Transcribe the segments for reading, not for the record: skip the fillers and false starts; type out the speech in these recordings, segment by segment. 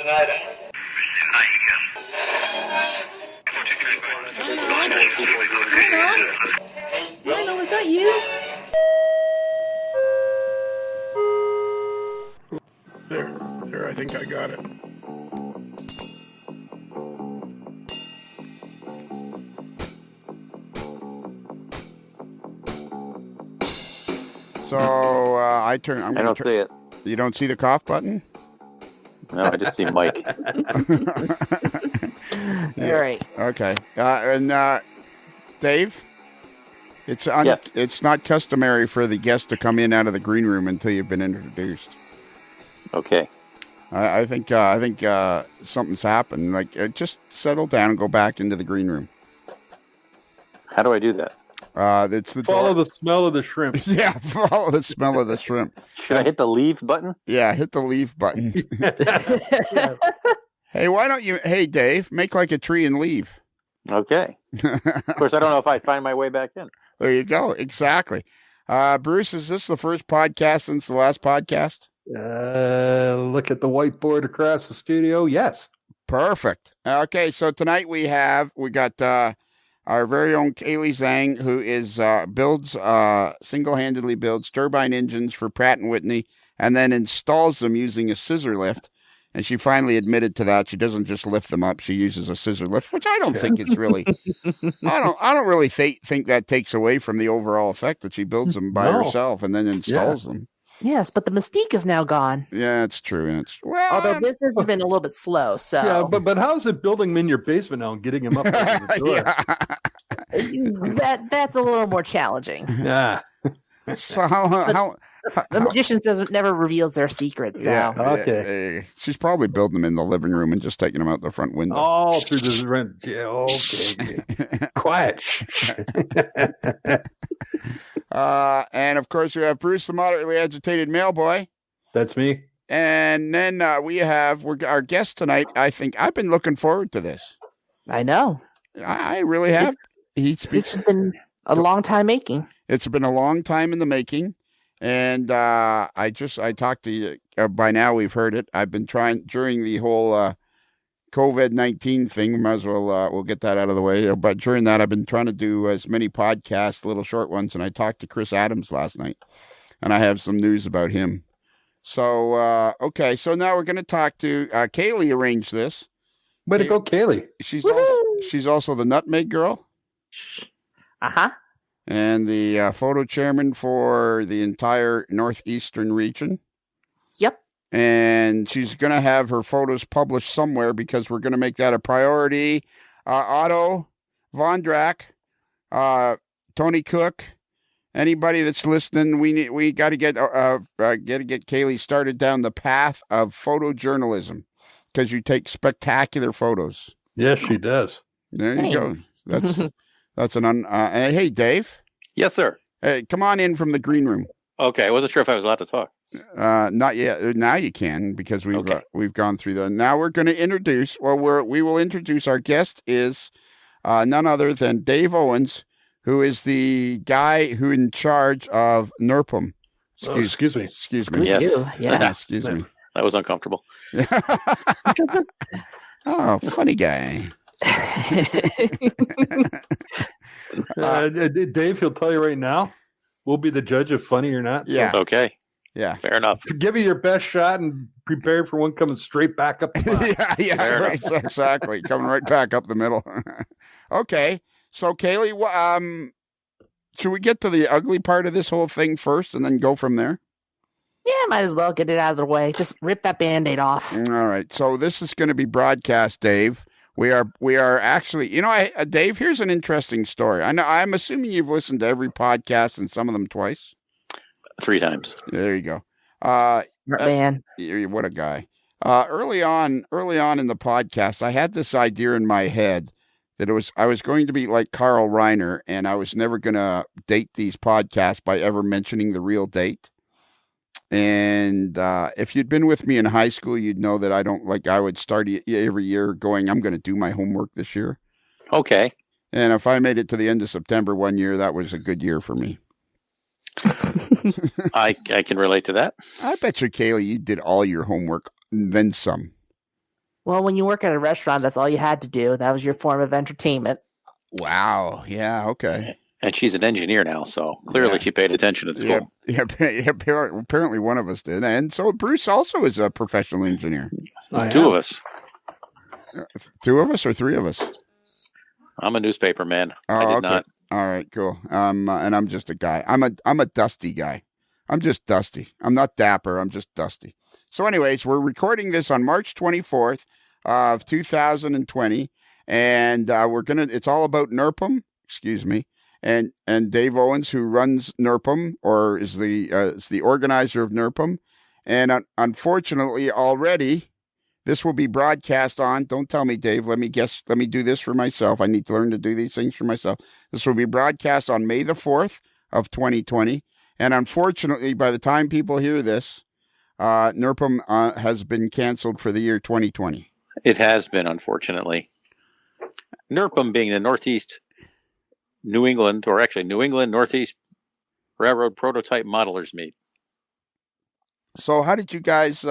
Hello, is that you? There, I think I got it. So I turn. I don't see it. You don't see the cough button? No, I just see Mike. Yeah. All right. Okay. And Dave, Yes. It's not customary for the guest to come in out of the green room until you've been introduced. Okay. I think something's happened. Like, just settle down and go back into the green room. How do I do that? It's the Follow door. the smell of the shrimp. Yeah, follow the smell of the shrimp. Should I hit the leave button? Yeah, hit the leave button. Yeah. Hey, why don't you? Hey, Dave, make like a tree and leave. Okay. Of course, I don't know if I'd find my way back in. There you go. Exactly. Bruce, is this the first podcast since the last podcast? Look at the whiteboard across the studio. Yes. Perfect. Okay, so tonight we got our very own Kaylee Zhang, who is single-handedly builds turbine engines for Pratt and Whitney, and then installs them using a scissor lift. And she finally admitted to that. She doesn't just lift them up; she uses a scissor lift, which I don't think it's really. I don't really think that takes away from the overall effect that she builds them by herself and then installs them. Yes, but the mystique is now gone. Yeah, it's true. Although business has been a little bit slow, so Yeah, but how's it building them in your basement now and getting them up? that's a little more challenging. Yeah. So how The magicians never reveals their secrets. So. Yeah, Okay. she's probably building them in the living room and just taking them out the front window. All through the rent. Yeah, okay. Quiet. Shh. And of course, we have Bruce, the moderately agitated mail boy. That's me. And then we have our guest tonight. I think I've been looking forward to this. I know. I really have. This has been a long time making. It's been a long time in the making. And I talked to you. By now, we've heard it. I've been trying during the whole COVID-19 thing. We might as well we'll get that out of the way. But during that, I've been trying to do as many podcasts, little short ones. And I talked to Chris Adams last night, and I have some news about him. So okay, so now we're going to talk to Kaylee. Arranged this. Way to go, Kaylee. She's also the Nutmeg Girl. And the photo chairman for the entire northeastern region. Yep. And she's going to have her photos published somewhere because we're going to make that a priority. Otto, Vondrak, Tony Cook, anybody that's listening, we got to get Kaylee started down the path of photojournalism because you take spectacular photos. Yes, she does. There you go. That's an hey, Dave. Yes, sir. Hey, come on in from the green room. Okay, I wasn't sure if I was allowed to talk. Not yet. Now you can because we've gone through that. Now we're going to introduce. Well, we will introduce our guest is none other than Dave Owens, who is the guy who in charge of NERPM. Excuse me. Excuse me. Yes. Yeah. Excuse me. That was uncomfortable. Oh, funny guy. Dave, he'll tell you right now. We'll be the judge of funny or not. Yeah. Okay. Yeah. Fair enough. Give it your best shot and prepare for one coming straight back up the box. Yeah, Fair right, exactly. Coming right back up the middle. Okay. So, Kaylee, should we get to the ugly part of this whole thing first and then go from there? Yeah, might as well get it out of the way. Just rip that Band-Aid off. All right. So this is going to be broadcast, Dave. We are actually, Dave, here's an interesting story. I'm assuming you've listened to every podcast and some of them twice. 3 times. There you go. Smart man. What a guy. Early on in the podcast, I had this idea in my head that I was going to be like Carl Reiner, and I was never going to date these podcasts by ever mentioning the real date. And if you'd been with me in high school, you'd know that I would start every year going, I'm going to do my homework this year. Okay. And if I made it to the end of September one year, that was a good year for me. I can relate to that. I bet you, Kaylee, you did all your homework, then some. Well, when you work at a restaurant, that's all you had to do. That was your form of entertainment. Wow. Yeah. Okay. And she's an engineer now, so clearly Yeah. she paid attention at Yeah. school. Yeah. Apparently one of us did. And so Bruce also is a professional engineer. Two of us. Two of us or three of us? I'm a newspaper man. Oh, I did okay. not. All right, cool. And I'm just a guy. I'm a dusty guy. I'm just dusty. I'm not dapper. I'm just dusty. So, anyways, we're recording this on March 24th of 2020, and it's all about NERPM. Excuse me. And Dave Owens, who runs NERPM or is the organizer of NERPM, and unfortunately already. This will be broadcast on. Don't tell me, Dave. Let me guess. Let me do this for myself. I need to learn to do these things for myself. This will be broadcast on May the 4th of 2020. And unfortunately, by the time people hear this, NERPM has been canceled for the year 2020. It has been, unfortunately. NERPM being the Northeast New England, or actually New England Northeast Railroad Prototype Modelers Meet. So how did you guys...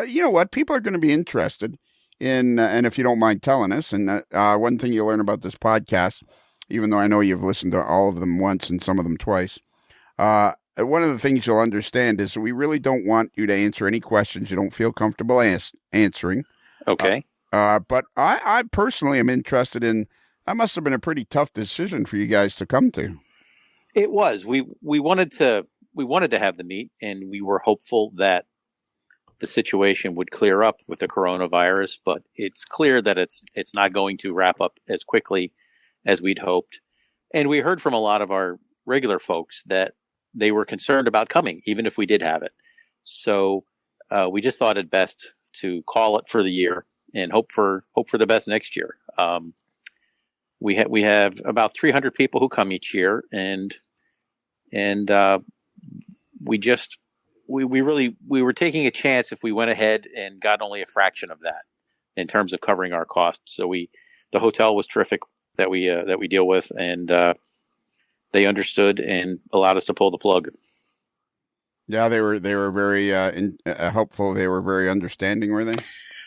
you know what? People are going to be interested in, and if you don't mind telling us, and one thing you'll learn about this podcast, even though I know you've listened to all of them once and some of them twice, one of the things you'll understand is we really don't want you to answer any questions you don't feel comfortable answering. Okay. But I personally am interested in, that must have been a pretty tough decision for you guys to come to. It was. We wanted to have the meet, and we were hopeful that the situation would clear up with the coronavirus, but it's clear that it's not going to wrap up as quickly as we'd hoped. And we heard from a lot of our regular folks that they were concerned about coming, even if we did have it. So we just thought it best to call it for the year and hope for the best next year. We have about 300 people who come each year, and we were taking a chance if we went ahead and got only a fraction of that in terms of covering our costs. So the hotel was terrific that we deal with, and they understood and allowed us to pull the plug. Yeah, they were very helpful. They were very understanding, were they?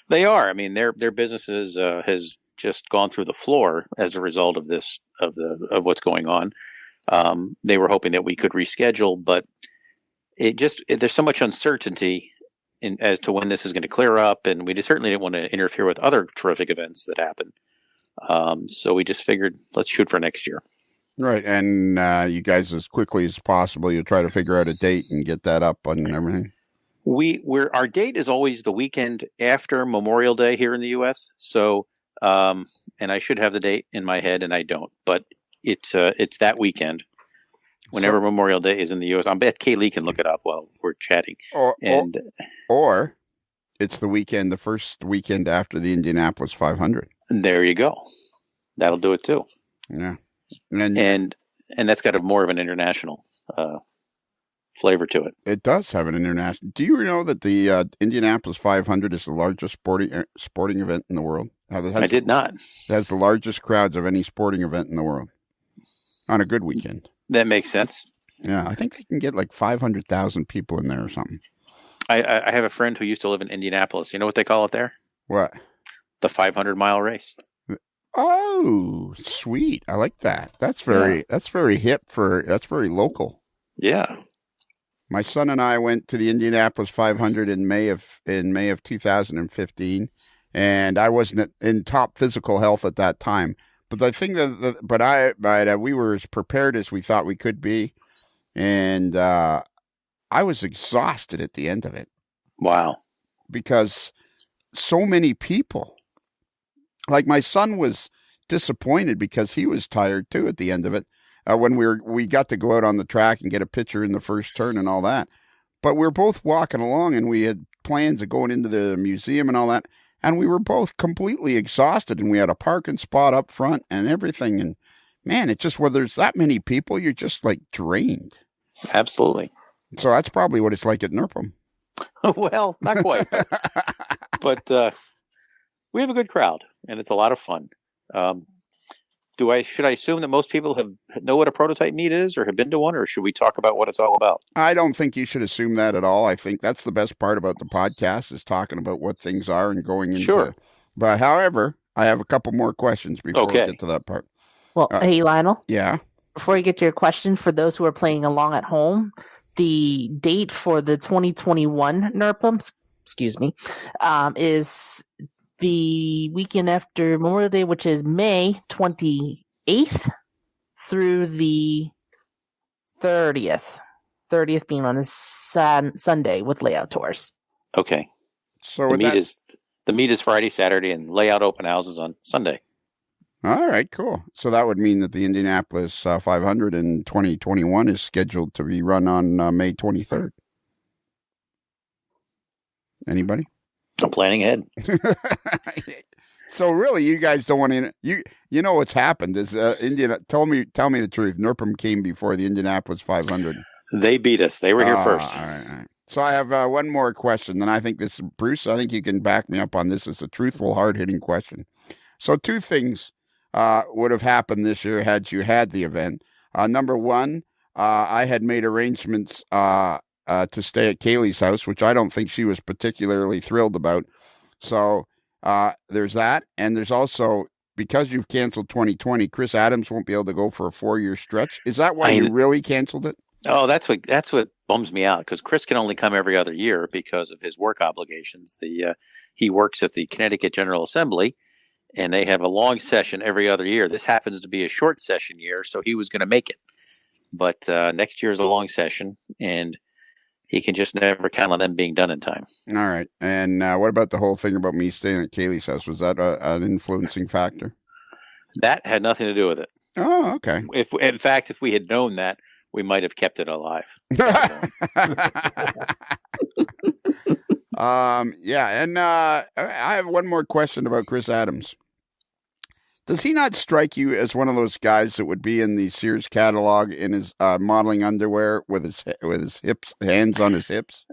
They are. I mean, their businesses has just gone through the floor as a result of this of what's going on. They were hoping that we could reschedule, but there's so much uncertainty as to when this is going to clear up, and we certainly didn't want to interfere with other terrific events that happen. So we just figured, let's shoot for next year. Right, and you guys, as quickly as possible, you'll try to figure out a date and get that up and everything. Our date is always the weekend after Memorial Day here in the U.S. So, and I should have the date in my head, and I don't, but it's that weekend. Whenever Memorial Day is in the U.S., I bet Kaylee can look it up while we're chatting. Or it's the first weekend after the Indianapolis 500. There you go. That'll do it too. Yeah, and that's got more of an international flavor to it. It does have an international. Do you know that the Indianapolis 500 is the largest sporting event in the world? I did not. It has the largest crowds of any sporting event in the world on a good weekend. That makes sense. Yeah, I think they can get like 500,000 people in there or something. I have a friend who used to live in Indianapolis. You know what they call it there? What? The 500-mile race. Oh, sweet. I like that. That's very hip that's very local. Yeah. My son and I went to the Indianapolis 500 in May of 2015, and I wasn't in top physical health at that time. But the thing we were as prepared as we thought we could be, and I was exhausted at the end of it. Wow! Because so many people. Like my son was disappointed because he was tired too at the end of it. When we got to go out on the track and get a picture in the first turn and all that, but we were both walking along and we had plans of going into the museum and all that. And we were both completely exhausted, and we had a parking spot up front and everything. And man, it's just, where there's that many people, you're just like drained. Absolutely. So that's probably what it's like at NERPM. Well, not quite, but we have a good crowd, and it's a lot of fun. Should I assume that most people know what a prototype meet is, or have been to one, or should we talk about what it's all about? I don't think you should assume that at all. I think that's the best part about the podcast is talking about what things are and going into. Sure. But however, I have a couple more questions before we Okay. get to that part. Well, hey, Lionel, Yeah. before you get to your question, for those who are playing along at home, the date for the 2021 NERPM, is the weekend after Memorial Day, which is May 28th through the 30th. 30th being on a Sunday with layout tours. Okay. So The meet is Friday, Saturday, and layout open houses on Sunday. All right, cool. So that would mean that the Indianapolis 500 in 2021 is scheduled to be run on May 23rd. Anybody? I'm planning ahead. So really, you guys don't want to. You know what's happened is Tell me the truth. NERPM came before the Indianapolis 500. They beat us. They were here first. All right. So I have one more question, and I think this, Bruce, I think you can back me up on this. It's a truthful, hard-hitting question. So two things would have happened this year had you had the event. Number one, I had made arrangements to stay at Kaylee's house, which I don't think she was particularly thrilled about. So there's that. And there's also, because you've canceled 2020, Chris Adams won't be able to go for a 4-year stretch. Is that why you really canceled it? Oh, that's what bums me out, because Chris can only come every other year because of his work obligations. He works at the Connecticut General Assembly, and they have a long session every other year. This happens to be a short session year, so he was going to make it. But next year is a long session, and he can just never count on them being done in time. All right. And what about the whole thing about me staying at Kaylee's house? Was that an influeing factor? That had nothing to do with it. Oh, okay. If we had known that, we might have kept it alive. Yeah, and I have one more question about Chris Adams. Does he not strike you as one of those guys that would be in the Sears catalog in his modeling underwear with his hands on his hips?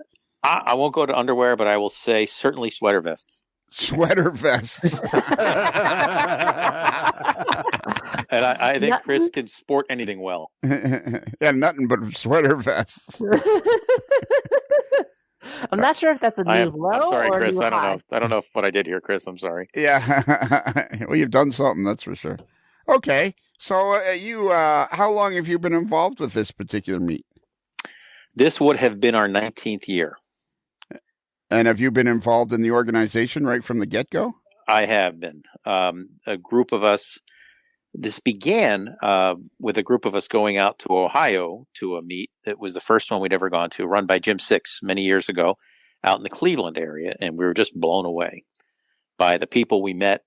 I won't go to underwear, but I will say certainly sweater vests. Sweater vests. And I think Chris can sport anything well. Yeah, nothing but sweater vests. I'm not sure if that's a new low. I'm sorry, or Chris. new I don't high. know. I don't know what I did here, Chris. I'm sorry. Yeah. Well, you've done something, that's for sure. Okay. So how long have you been involved with this particular meet? This would have been our 19th year. And have you been involved in the organization right from the get-go? I have been. A group of us, this began with a group of us going out to Ohio to a meet. That was the first one we'd ever gone to, run by Jim Six many years ago out in the Cleveland area. And we were just blown away by the people we met,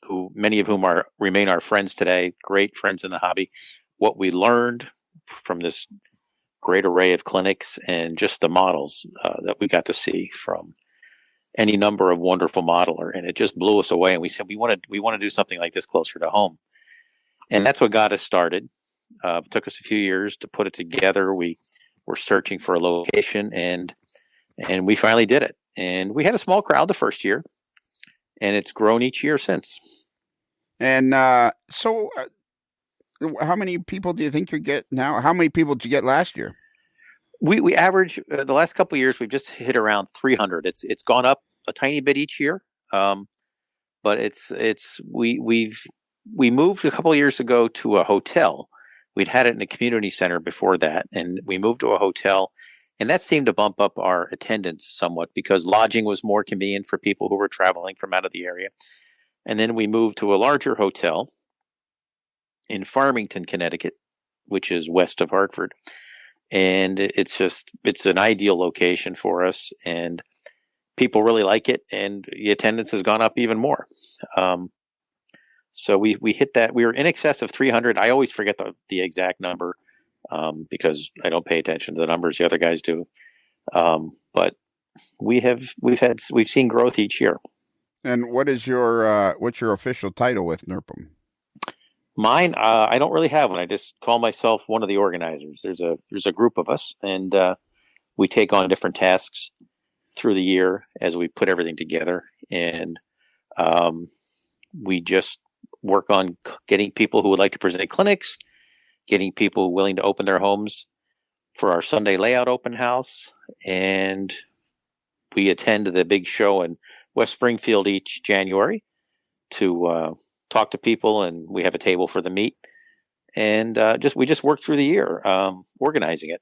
who many of whom remain our friends today, great friends in the hobby, what we learned from this great array of clinics, and just the models that we got to see from any number of wonderful modeler. And it just blew us away. And we said, we want to do something like this closer to home. And that's what got us started. It took us a few years to put it together. We were searching for a location, and we finally did it. And we had a small crowd the first year, and it's grown each year since. And so how many people do you think you get now? How many people did you get last year? We average the last couple of years, we've just hit around 300. It's gone up a tiny bit each year, but we moved a couple of years ago to a hotel. We'd had it in a community center before that, and we moved to a hotel, and that seemed to bump up our attendance somewhat because lodging was more convenient for people who were traveling from out of the area. And then we moved to a larger hotel in Farmington, Connecticut, which is west of Hartford. And it's an ideal location for us, and people really like it, and the attendance has gone up even more. So we hit that. We were in excess of 300. I always forget the exact number because I don't pay attention to the numbers. The other guys do. But we've seen growth each year. And what is what's your official title with NERPM? Mine, I don't really have one. I just call myself one of the organizers. There's a group of us, and we take on different tasks through the year as we put everything together. And we work on getting people who would like to present clinics, getting people willing to open their homes for our Sunday layout open house. And we attend the big show in West Springfield each January to talk to people, and we have a table for the meet. And we just work through the year organizing it.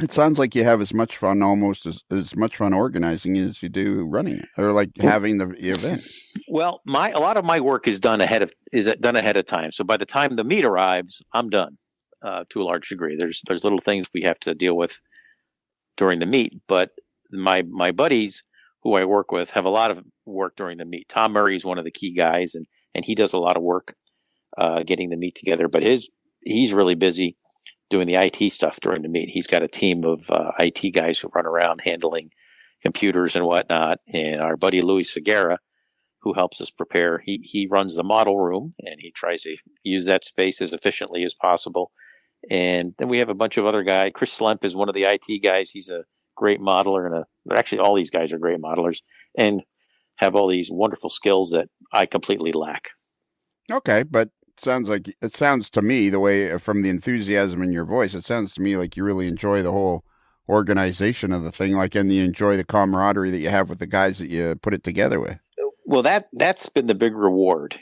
It sounds like you have as much fun, almost as much fun organizing as you do running it, or like having the event. Well, a lot of my work is done ahead of time. So by the time the meet arrives, I'm done to a large degree. There's little things we have to deal with during the meet, but my buddies who I work with have a lot of work during the meet. Tom Murray is one of the key guys, and he does a lot of work getting the meet together. But he's really busy doing the IT stuff during the meet. He's got a team of IT guys who run around handling computers and whatnot. And our buddy Louis Segura, who helps us prepare, he runs the model room, and he tries to use that space as efficiently as possible. And then we have a bunch of other guys. Chris Slemp is one of the IT guys. He's a great modeler, and actually all these guys are great modelers and have all these wonderful skills that I completely lack. Okay, but it sounds to me, the way from the enthusiasm in your voice, it sounds to me like you really enjoy the whole organization of the thing, and you enjoy the camaraderie that you have with the guys that you put it together with. Well, that's been the big reward,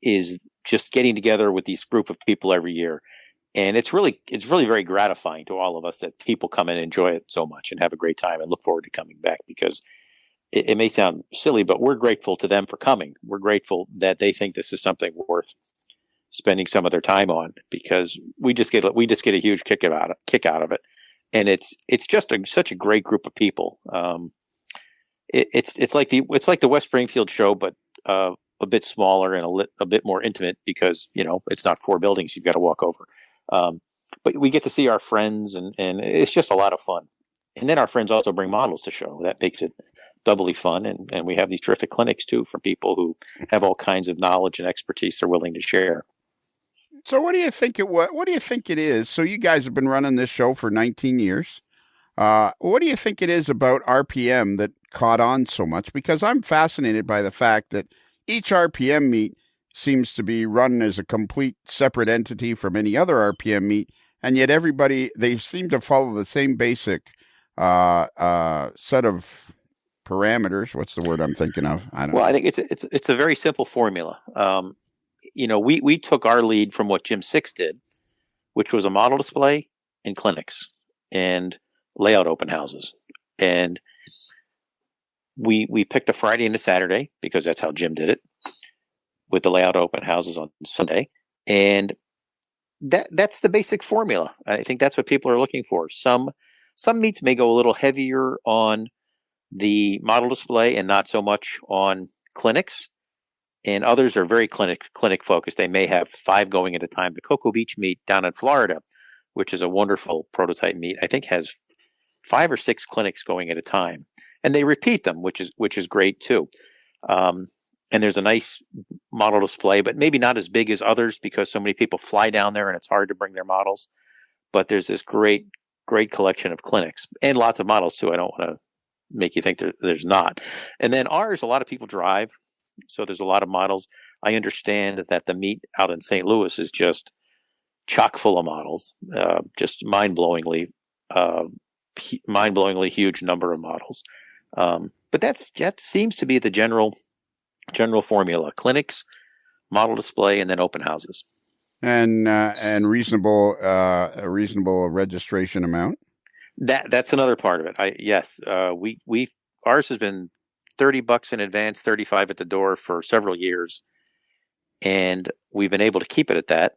is just getting together with these group of people every year. And it's really very gratifying to all of us that people come and enjoy it so much and have a great time and look forward to coming back, because it may sound silly, but we're grateful to them for coming. We're grateful that they think this is something worth spending some of their time on, because we just get a huge kick out of it. And it's just such a great group of people. It's like the West Springfield show, but a bit smaller and a bit more intimate, because it's not 4 buildings you've got to walk over. But we get to see our friends, and it's just a lot of fun. And then our friends also bring models to show. That makes it doubly fun. And we have these terrific clinics too, from people who have all kinds of knowledge and expertise they're willing to share. So what do you think it is? So you guys have been running this show for 19 years. What do you think it is about RPM that caught on so much? Because I'm fascinated by the fact that each RPM meet seems to be run as a complete separate entity from any other RPM meet, and yet they seem to follow the same basic set of parameters. What's the word I'm thinking of? I don't know. I think it's a very simple formula. We took our lead from what Jim Six did, which was a model display in clinics and layout open houses. And we picked a Friday and a Saturday, because that's how Jim did it, with the layout open houses on Sunday. And that's the basic formula. I think that's what people are looking for. Some meets may go a little heavier on the model display and not so much on clinics. And others are very clinic focused. They may have 5 going at a time. The Cocoa Beach meet down in Florida, which is a wonderful prototype meet, I think has 5 or 6 clinics going at a time, and they repeat them, which is great too. And there's a nice model display, but maybe not as big as others, because so many people fly down there and it's hard to bring their models. But there's this great collection of clinics and lots of models too. I don't want to make you think there's not. And then ours, a lot of people drive, so there's a lot of models. I understand that the meet out in St. Louis is just chock full of models, just mind-blowingly huge number of models. But that seems to be the general formula: clinics, model display, and then open houses. And a reasonable registration amount. That's another part of it. Ours has been $30 in advance, $35 at the door for several years, and we've been able to keep it at that,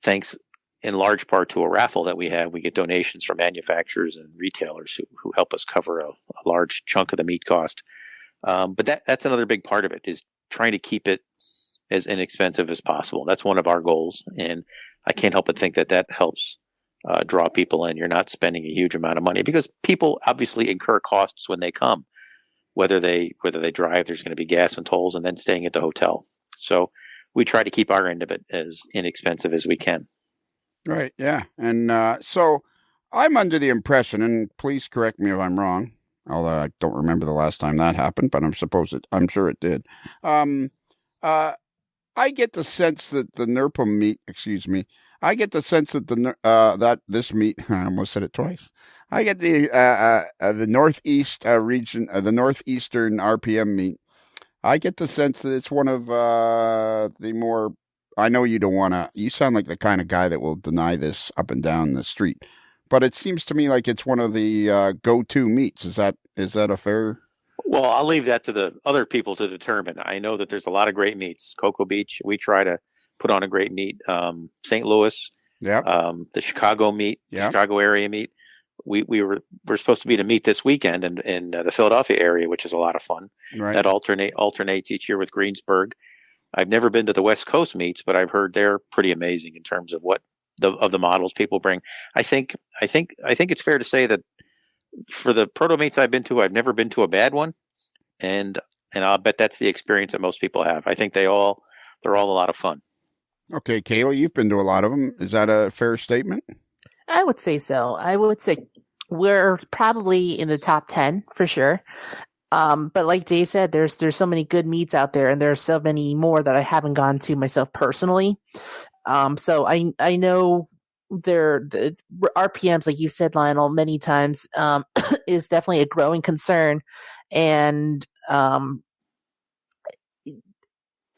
thanks in large part to a raffle that we have. We get donations from manufacturers and retailers who help us cover a large chunk of the meat cost. But that's another big part of it, is trying to keep it as inexpensive as possible. That's one of our goals, and I can't help but think that helps draw people in. You're not spending a huge amount of money, because people obviously incur costs when they come. Whether they drive, there's going to be gas and tolls, and then staying at the hotel. So we try to keep our end of it as inexpensive as we can. Right. Yeah. And so I'm under the impression, and please correct me if I'm wrong, although I don't remember the last time that happened, but I'm sure it did. I get the sense that the NERPA meat, excuse me, I get the sense that that this meat, I almost said it twice. I get the northeast region, the northeastern RPM meat. I get the sense that it's one of the more. I know you don't want to. You sound like the kind of guy that will deny this up and down the street, but it seems to me like it's one of the go-to meats. Is that a fair? Well, I'll leave that to the other people to determine. I know that there's a lot of great meats. Cocoa Beach, we try to put on a great meat. St. Louis, Yeah. The Chicago meat, the Yep. Chicago area meat. We're supposed to be to meet this weekend in the Philadelphia area, which is a lot of fun. Right. That alternates each year with Greensburg. I've never been to the West Coast meets, but I've heard they're pretty amazing in terms of what the models people bring. I think it's fair to say that for the proto meets I've been to, I've never been to a bad one, and I'll bet that's the experience that most people have. I think they're all a lot of fun. Okay, Kayla, you've been to a lot of them. Is that a fair statement? I would say so. I would say we're probably in the top 10 for sure. But like Dave said, there's so many good meats out there, and there's so many more that I haven't gone to myself personally. So I know the RPMs, like you said, Lionel, many times, is definitely a growing concern, and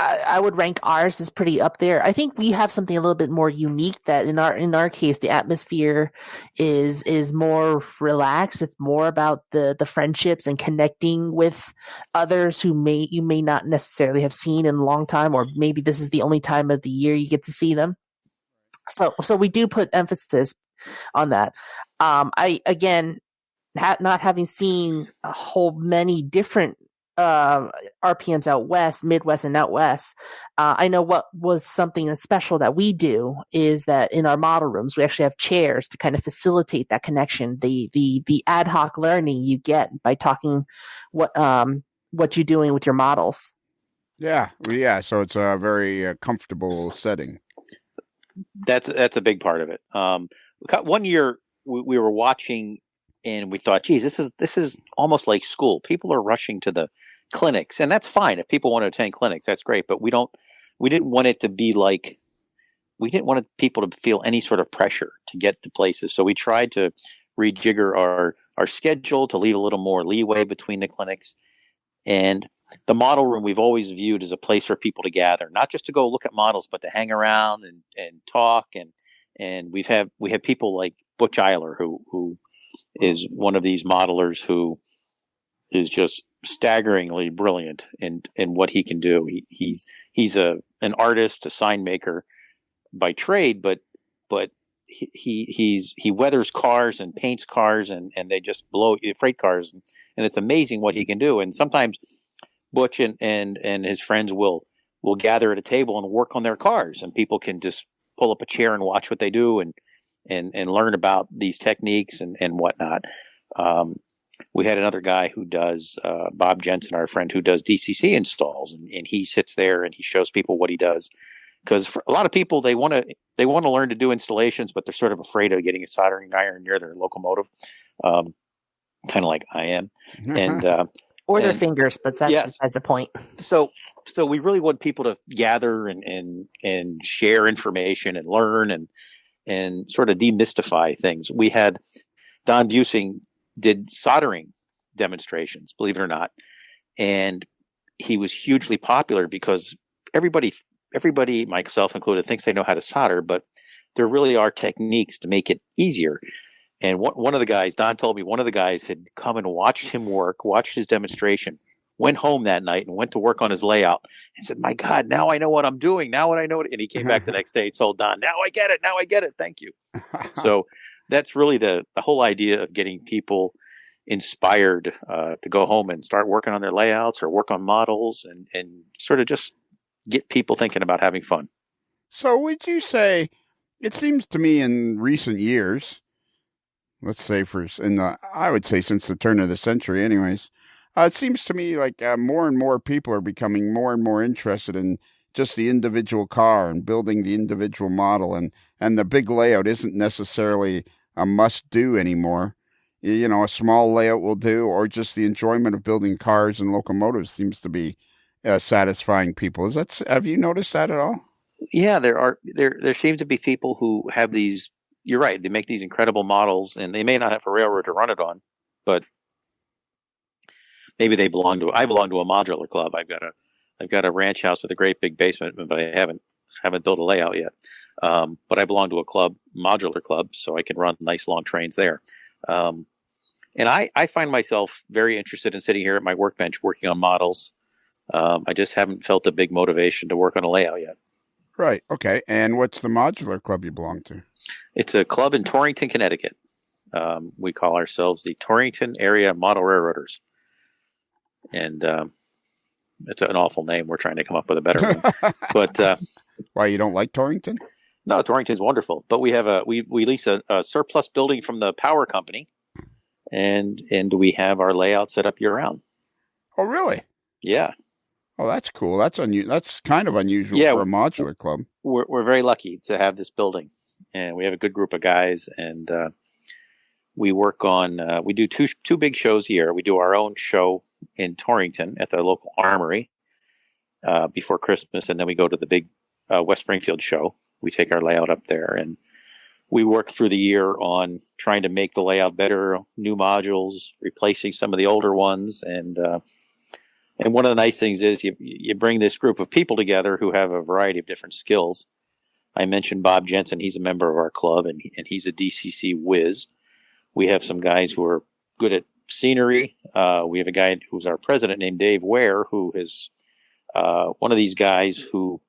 I would rank ours as pretty up there. I think we have something a little bit more unique that in our case, the atmosphere is more relaxed. It's more about the friendships and connecting with others who you may not necessarily have seen in a long time, or maybe this is the only time of the year you get to see them. So we do put emphasis on that. I again, not having seen a whole many different RPMs out west, Midwest, and out west. I know what was something that's special that we do is that in our model rooms we actually have chairs to kind of facilitate that connection, the ad hoc learning you get by talking what you're doing with your models. Yeah. So it's a very comfortable setting. That's a big part of it. One year we were watching, and we thought, geez, this is almost like school. People are rushing to the clinics, and that's fine if people want to attend clinics. That's great, but we didn't want it to be like, we didn't want people to feel any sort of pressure to get to places. So we tried to rejigger our schedule to leave a little more leeway between the clinics. And the model room we've always viewed as a place for people to gather, not just to go look at models, but to hang around and talk. And we have people like Butch Eiler, who is one of these modelers who is just staggeringly brilliant in what he can do. He's an artist, a sign maker by trade, but he weathers cars and paints cars, and they just blow freight cars, and it's amazing what he can do. And sometimes Butch and his friends will gather at a table and work on their cars, and people can just pull up a chair and watch what they do and learn about these techniques and whatnot. We had another guy who does, Bob Jensen, our friend, who does DCC installs, and he sits there and he shows people what he does. Because for a lot of people, they want to learn to do installations, but they're sort of afraid of getting a soldering iron near their locomotive, kind of like I am, and or their fingers. But that's yes. That's the point. So we really want people to gather and share information and learn and sort of demystify things. We had Don Busing did soldering demonstrations, believe it or not, and he was hugely popular because everybody, myself included, thinks they know how to solder, but there really are techniques to make it easier. And one of the guys, Don told me, one of the guys had come and watched him work, watched his demonstration, went home that night and went to work on his layout and said, my God, now I know what I'm doing. Now I know what, and he came back the next day and told Don, now I get it. Now I get it. Thank you. So that's really the whole idea of getting people inspired to go home and start working on their layouts or work on models and sort of just get people thinking about having fun. So would you say, it seems to me in recent years, let's say I would say since the turn of the century anyways, it seems to me like more and more people are becoming more and more interested in just the individual car and building the individual model, and the big layout isn't necessarily a must-do anymore. A small layout will do, or just the enjoyment of building cars and locomotives seems to be satisfying people. Have you noticed that at all? Yeah, there seem to be people who have these. You're right. They make these incredible models, and they may not have a railroad to run it on, but maybe they belong to. I belong to a modular club. I've got a ranch house with a great big basement, but I haven't built a layout yet. But I belong to a club, modular club, so I can run nice long trains there. And I find myself very interested in sitting here at my workbench working on models. I just haven't felt a big motivation to work on a layout yet. Right. Okay. And what's the modular club you belong to? It's a club in Torrington, Connecticut. We call ourselves the Torrington Area Model Railroaders. And it's an awful name. We're trying to come up with a better one. But why, you don't like Torrington? No, Torrington's wonderful. But we have we lease a surplus building from the power company, and we have our layout set up year round. Oh, really? Yeah. Oh, that's cool. That's That's kind of unusual for a modular club. We're very lucky to have this building, and we have a good group of guys, and we work on. We do two big shows a year. We do our own show in Torrington at the local armory before Christmas, and then we go to the big West Springfield show. We take our layout up there, and we work through the year on trying to make the layout better, new modules, replacing some of the older ones, and one of the nice things is you bring this group of people together who have a variety of different skills. I mentioned Bob Jensen. He's a member of our club, and he's a DCC whiz. We have some guys who are good at scenery. We have a guy who's our president named Dave Ware, who is one of these guys who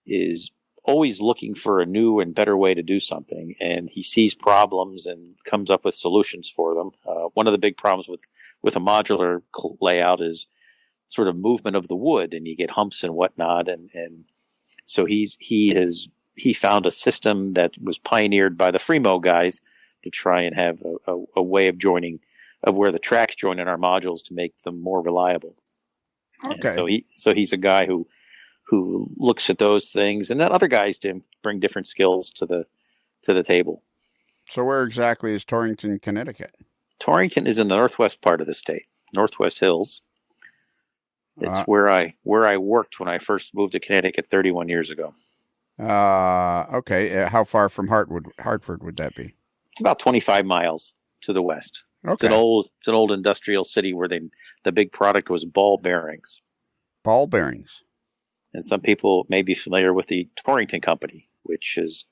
is always looking for a new and better way to do something, and he sees problems and comes up with solutions for them. One of the big problems with a modular layout is sort of movement of the wood, and you get humps and whatnot, and so he found a system that was pioneered by the Fremo guys to try and have a way of joining, of where the tracks join in our modules to make them more reliable. Okay. And so he's a guy who looks at those things, and then other guys to bring different skills to the table. So where exactly is Torrington, Connecticut? Torrington is in the northwest part of the state, Northwest Hills. It's where I worked when I first moved to Connecticut 31 years ago. Okay. How far from Hartford would that be? It's about 25 miles to the west. Okay. It's an old industrial city where the big product was ball bearings. Ball bearings. And some people may be familiar with the Torrington Company, which has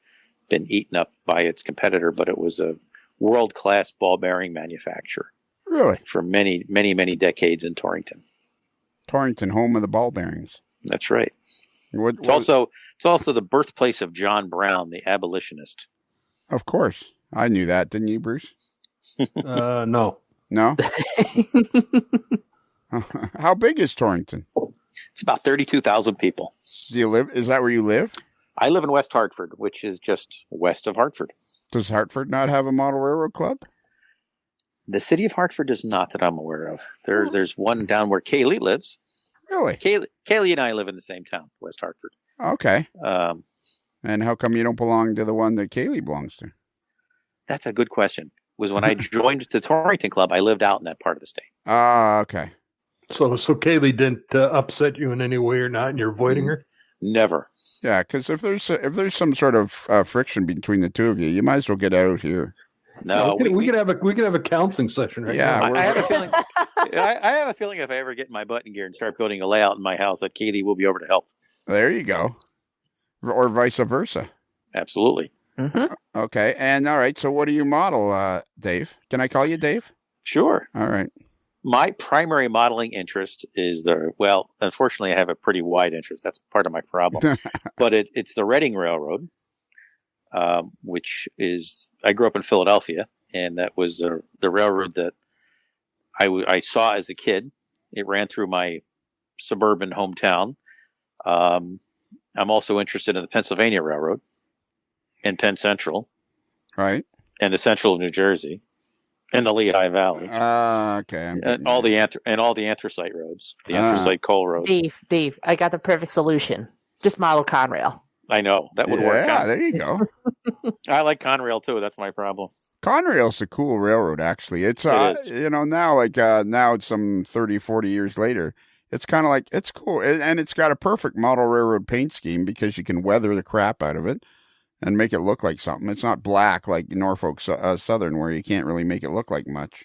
been eaten up by its competitor, but it was a world-class ball bearing manufacturer. Really? For many, many, many decades in Torrington. Torrington, home of the ball bearings. That's right. It's also the birthplace of John Brown, the abolitionist. Of course. I knew that, didn't you, Bruce? No. No? How big is Torrington? It's about 32,000 people. Do you live? Is that where you live? I live in West Hartford, which is just west of Hartford. Does Hartford not have a model railroad club? The city of Hartford does not, that I'm aware of. There's one down where Kaylee lives. Really? Kaylee and I live in the same town, West Hartford. Okay. And how come you don't belong to the one that Kaylee belongs to? That's a good question. Was when I joined the Torrington Club, I lived out in that part of the state. Okay. So Kaylee didn't upset you in any way or not, and you're avoiding her? Never. Yeah, because if there's some sort of friction between the two of you, you might as well get out here. No, we could have a counseling session right now. I have a feeling. I have a feeling if I ever get my butt in gear and start building a layout in my house, that Katie will be over to help. There you go, or vice versa. Absolutely. Mm-hmm. Okay, and all right. So, what do you model, Dave? Can I call you Dave? Sure. All right. My primary modeling interest is unfortunately, I have a pretty wide interest. That's part of my problem. But it's the Reading Railroad, which is, I grew up in Philadelphia, and that was the railroad that I saw as a kid. It ran through my suburban hometown. I'm also interested in the Pennsylvania Railroad and Penn Central. Right. And the Central of New Jersey. And the Lehigh Valley. Okay. And all the anthracite roads, the anthracite coal roads. Dave, I got the perfect solution. Just model Conrail. I know that would work. Yeah, there you go. I like Conrail too. That's my problem. Conrail's a cool railroad, actually. It's it is. now it's some 30, 40 years later. It's kind of like, it's cool. And it's got a perfect model railroad paint scheme because you can weather the crap out of it and make it look like something. It's not black like Norfolk Southern, where you can't really make it look like much.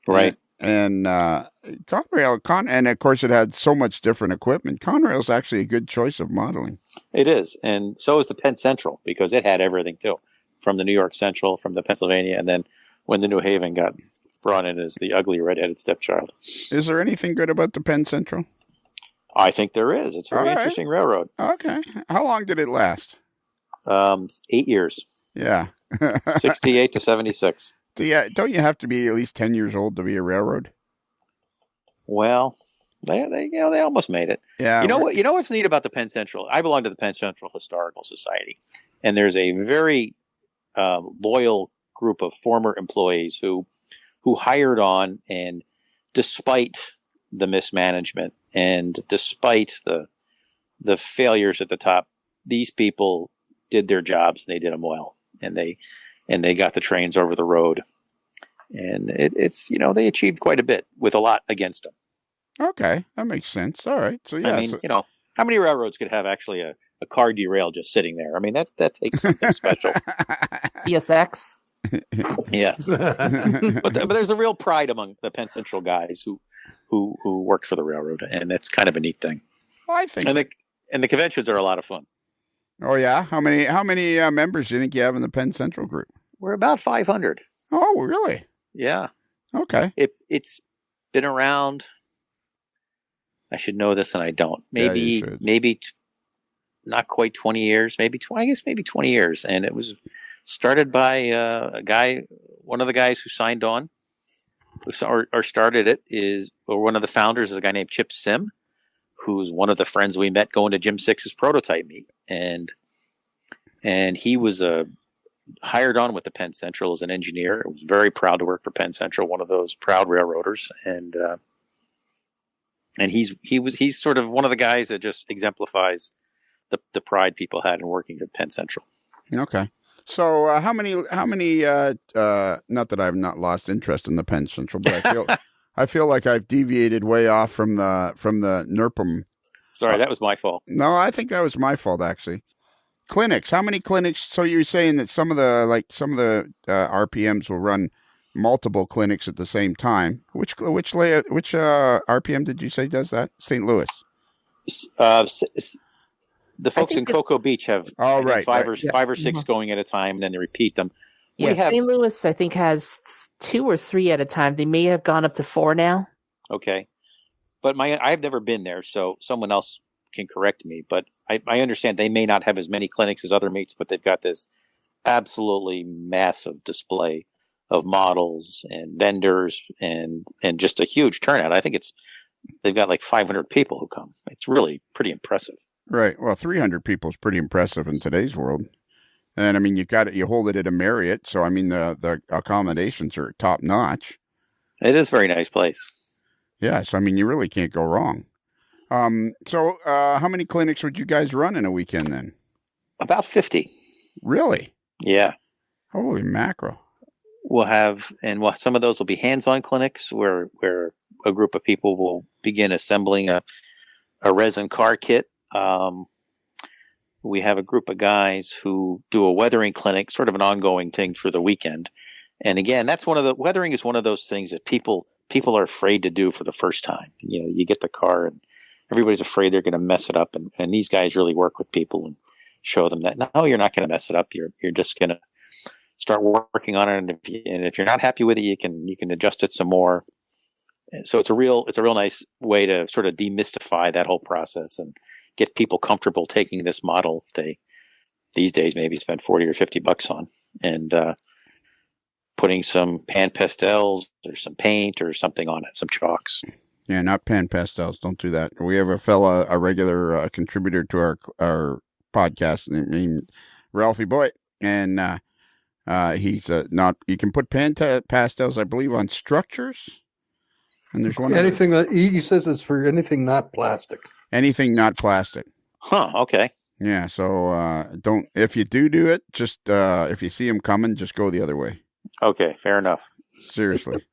Right. And Conrail, and of course it had so much different equipment. Conrail's actually a good choice of modeling. It is. And so is the Penn Central, because it had everything too, from the New York Central, from the Pennsylvania, and then when the New Haven got brought in as the ugly redheaded stepchild. Is there anything good about the Penn Central? I think there is. It's a very All right. interesting railroad. Okay. How long did it last? 8 years, Yeah. 68 to 76. Don't you have to be at least 10 years old to be a railroad? Well, they almost made it. Yeah. You know what's neat about the Penn Central? I belong to the Penn Central Historical Society, and there's a very loyal group of former employees who hired on, and despite the mismanagement and despite the failures at the top, these people did their jobs and they did them well, and they got the trains over the road, and it's they achieved quite a bit with a lot against them. Okay, that makes sense. All right, so yeah, I mean, how many railroads could have actually a car derail just sitting there? I mean, that takes something special. CSX. Yes, but there's a real pride among the Penn Central guys who worked for the railroad, and that's kind of a neat thing. Well, I think, and the conventions are a lot of fun. Oh yeah, how many members do you think you have in the Penn Central group? We're about 500. Oh, really? Yeah. Okay. It's been around. I should know this, and I don't. Maybe not quite 20 years. Maybe 20 years, and it was started by a guy. One of the guys who signed on, or started it, or one of the founders is a guy named Chip Sim, who's one of the friends we met going to Jim Six's prototype meet, and he was hired on with the Penn Central as an engineer. I was very proud to work for Penn Central, one of those proud railroaders, and he's sort of one of the guys that just exemplifies the pride people had in working at Penn Central. Okay. So how many? Not that I've not lost interest in the Penn Central, but I feel like I've deviated way off from the NERPM. Sorry, that was my fault. No, I think that was my fault actually. Clinics. How many clinics? So you're saying that some of the RPMs will run multiple clinics at the same time. Which RPM did you say does that? St. Louis. The folks in Cocoa Beach have five or six going at a time, and then they repeat them. Yeah, St. Louis, I think, has 2 or 3 at a time. They may have gone up to 4 now. Okay. But I've never been there, so someone else can correct me. But I understand they may not have as many clinics as other meets, but they've got this absolutely massive display of models and vendors and just a huge turnout. I think they've got like 500 people who come. It's really pretty impressive. Right. Well, 300 people is pretty impressive in today's world. And I mean, you hold it at a Marriott, so I mean the accommodations are top notch. It is a very nice place. Yeah, so I mean, you really can't go wrong. So how many clinics would you guys run in a weekend then? About 50. Really? Yeah. Holy mackerel. We'll have, some of those will be hands-on clinics where a group of people will begin assembling a resin car kit. We have a group of guys who do a weathering clinic, sort of an ongoing thing for the weekend. And again, weathering is one of those things that people are afraid to do for the first time. You get the car and everybody's afraid they're going to mess it up. And these guys really work with people and show them that, no, you're not going to mess it up. You're just going to start working on it. And if you're not happy with it, you can adjust it some more. And so it's a real nice way to sort of demystify that whole process and get people comfortable taking this model they these days maybe spend $40 or $50 on, and putting some pan pastels or some paint or something on it, some chalks. Yeah, not pan pastels. Don't do that. We have a regular contributor to our podcast named Ralphie Boyd, and he's not. You can put pan pastels, I believe, on structures. And there's one anything that he says it's for anything not plastic. Anything not plastic. Huh. Okay. Yeah. So don't. If you do it, just if you see them coming, just go the other way. Okay. Fair enough. Seriously.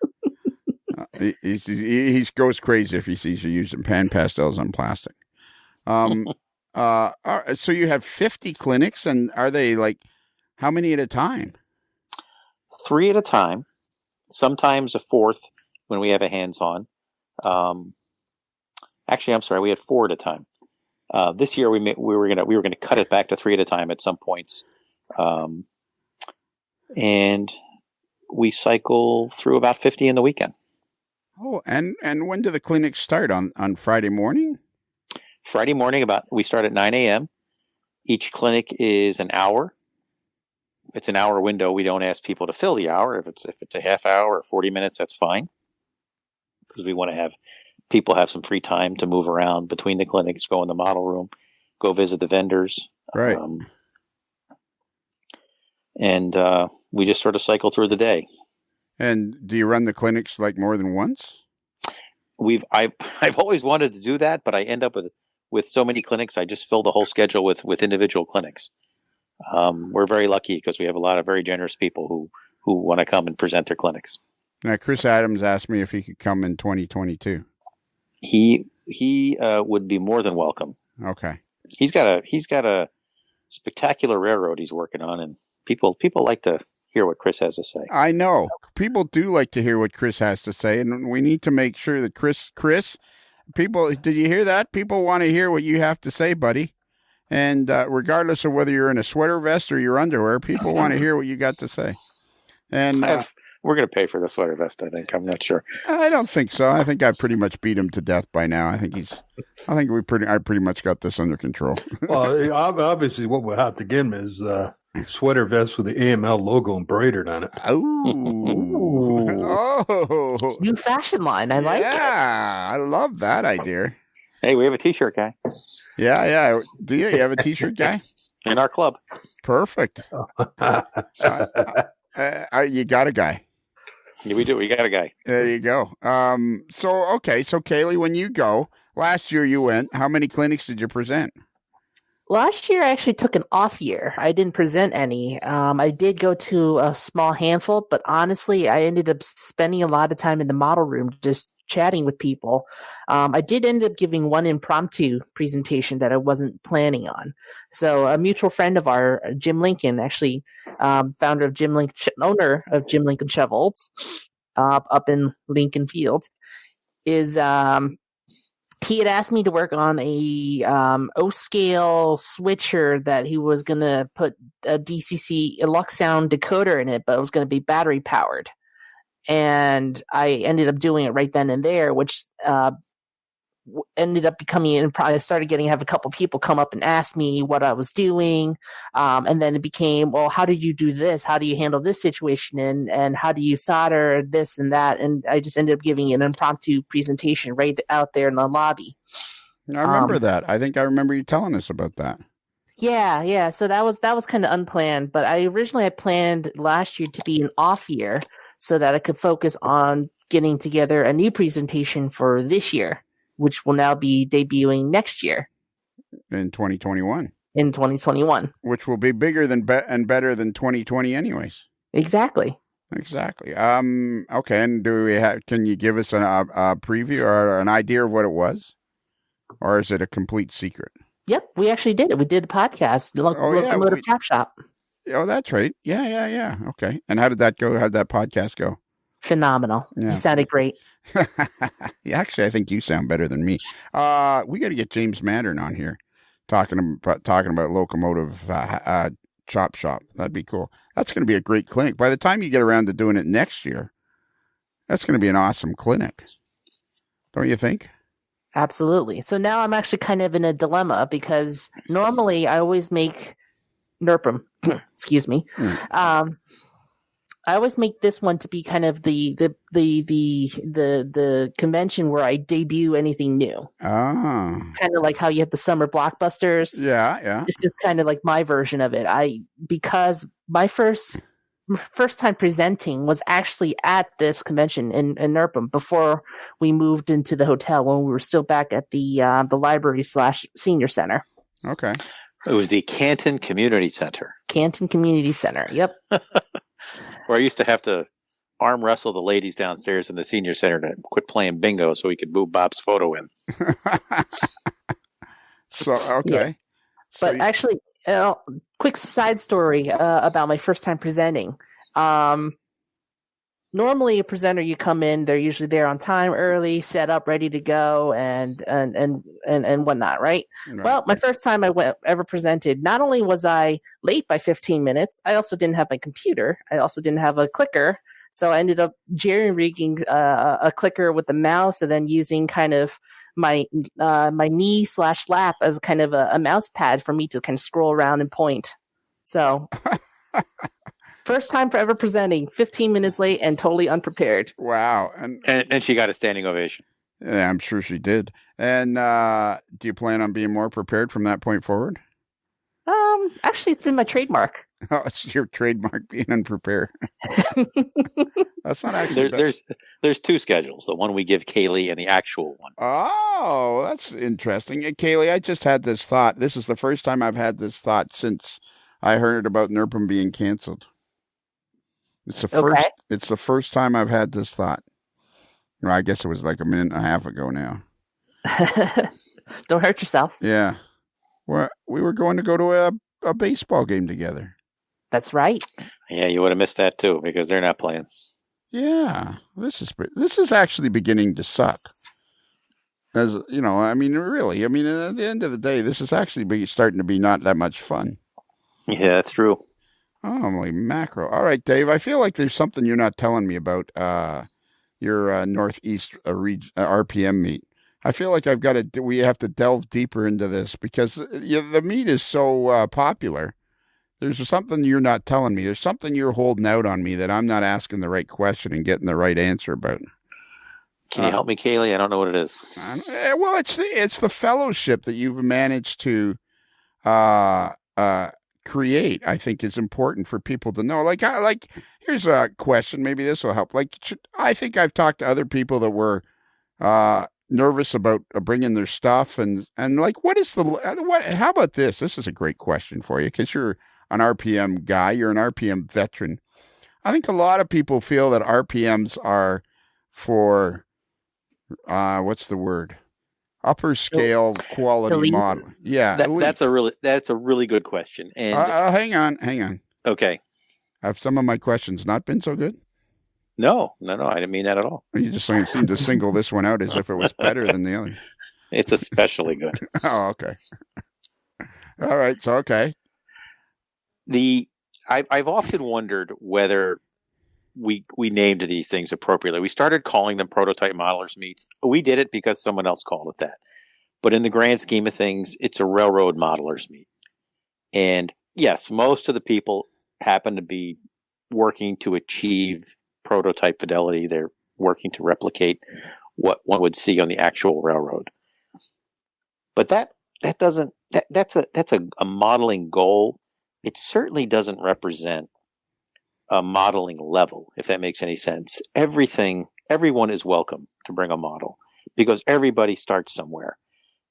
He goes crazy if he sees you using pan pastels on plastic. So you have 50 clinics, and are they like how many at a time? 3 at a time. Sometimes a fourth when we have a hands-on. Actually, I'm sorry, we had 4 at a time. This year we were gonna cut it back to 3 at a time at some points, and we cycle through about 50 in the weekend. Oh, and when do the clinics start? On Friday morning? Friday morning, we start at 9 a.m. Each clinic is an hour. It's an hour window. We don't ask people to fill the hour. If it's a half hour or 40 minutes, that's fine, because we want to have people have some free time to move around between the clinics, go in the model room, go visit the vendors. Right. And we just sort of cycle through the day. And do you run the clinics like more than once? I've always wanted to do that, but I end up with so many clinics. I just fill the whole schedule with individual clinics. We're very lucky because we have a lot of very generous people who want to come and present their clinics. Now, Chris Adams asked me if he could come in 2022. He would be more than welcome. Okay. He's got a spectacular railroad he's working on, and people like to hear what Chris has to say. I know. People do like to hear what Chris has to say, and we need to make sure that Chris, people, did you hear that? People want to hear what you have to say, buddy. And regardless of whether you're in a sweater vest or your underwear, people want to hear what you got to say. And we're going to pay for the sweater vest, I think. I'm not sure. I don't think so. I think I've pretty much beat him to death by now. I pretty much got this under control. Well, obviously, what we'll have to give him is sweater vest with the AML logo embroidered on it. Oh, new fashion line. I like it. Yeah, I love that idea. Hey, we have a T-shirt guy. Yeah. Do you? You have a T-shirt guy in our club? Perfect. You got a guy. Yeah, we do. We got a guy. There you go. So Kaylee, when you go, last year you went, how many clinics did you present? Last year, I actually took an off year. I didn't present any. I did go to a small handful, but honestly, I ended up spending a lot of time in the model room just chatting with people. I did end up giving one impromptu presentation that I wasn't planning on. So a mutual friend of our, Jim Lincoln, actually owner of Jim Lincoln Shovels up in Lincoln Field, is he had asked me to work on a O-scale switcher that he was going to put a DCC, a Lux Sound decoder in it, but it was going to be battery powered. And I ended up doing it right then and there, which ended up becoming, I started have a couple people come up and ask me what I was doing. And then it became, well, how did you do this? How do you handle this situation? And how do you solder this and that? And I just ended up giving an impromptu presentation right out there in the lobby. I remember that. I think I remember you telling us about that. Yeah. So that was kind of unplanned, but I planned last year to be an off year so that I could focus on getting together a new presentation for this year, which will now be debuting next year. In 2021. In 2021. Which will be bigger than and better than 2020 anyways. Exactly. Okay, and can you give us a preview or an idea of what it was? Or is it a complete secret? Yep, we actually did it. We did the podcast, Locomotive Chop Shop. Oh, that's right. Yeah. Okay. And how did that go? How did that podcast go? Phenomenal. Yeah. You sounded great. Yeah, actually, I think you sound better than me. We got to get James Mandarin on here talking about Locomotive Chop Shop. That'd be cool. That's going to be a great clinic. By the time you get around to doing it next year, that's going to be an awesome clinic. Don't you think? Absolutely. So now I'm actually kind of in a dilemma because normally I always make NERPM. Excuse me. I always make this one to be kind of the convention where I debut anything new. Ah. Kind of like how you have the summer blockbusters. Yeah. It's just kind of like my version of it. Because my first time presenting was actually at this convention in NERPM before we moved into the hotel when we were still back at the library/senior center. Okay. It was the Canton Community Center. Canton Community Center. Yep. Where I used to have to arm wrestle the ladies downstairs in the senior center to quit playing bingo so we could move Bob's photo in. So okay. Yeah. So But actually, quick side story about my first time presenting. Normally, a presenter, you come in, they're usually there on time, early, set up, ready to go, and whatnot, right? Right. Well, my first time I ever presented, not only was I late by 15 minutes, I also didn't have my computer. I also didn't have a clicker. So I ended up jerry-rigging a clicker with the mouse and then using kind of my knee/lap as kind of a mouse pad for me to kind of scroll around and point. So first time for ever presenting, 15 minutes late and totally unprepared. Wow. And she got a standing ovation. Yeah, I'm sure she did. And do you plan on being more prepared from that point forward? Actually, it's been my trademark. Oh, it's your trademark, being unprepared. That's not actually there's two schedules, the one we give Kaylee and the actual one. Oh, that's interesting. Kaylee, I just had this thought. This is the first time I've had this thought since I heard about NERPM being canceled. It's the first time I've had this thought. Well, I guess it was like a minute and a half ago now. Don't hurt yourself. Yeah. Well, we were going to go to a baseball game together. That's right. Yeah, you would have missed that too because they're not playing. Yeah, this is actually beginning to suck. As you know, I mean, really, I mean, at the end of the day, this is actually starting to be not that much fun. Yeah, that's true. Holy mackerel! All right, Dave, I feel like there's something you're not telling me about your Northeast RPM meet. I feel like we have to delve deeper into this because the meet is so popular. There's something you're not telling me. There's something you're holding out on me that I'm not asking the right question and getting the right answer about. Can you help me, Kaylee? I don't know what it is. Well, it's the fellowship that you've managed to create. I think is important for people to know. Like here's a question. Maybe this will help. I think I've talked to other people that were nervous about bringing their stuff and like what is how about this? This is a great question for you because you're an RPM guy, you're an RPM veteran. I think a lot of people feel that RPMs are for what's the word? Upper scale quality model. Yeah, that's a really good question. And hang on. Okay, have some of my questions not been so good? No, I didn't mean that at all. You just seem to single this one out as if it was better than the others. It's especially good. Oh, okay. All right, so okay. I've often wondered whether we named these things appropriately. We started calling them prototype modelers meets. We did it because someone else called it that. But in the grand scheme of things, it's a railroad modelers meet. And yes, most of the people happen to be working to achieve prototype fidelity. They're working to replicate what one would see on the actual railroad. But that's a modeling goal. It certainly doesn't represent a modeling level, if that makes any sense. Everyone is welcome to bring a model because everybody starts somewhere.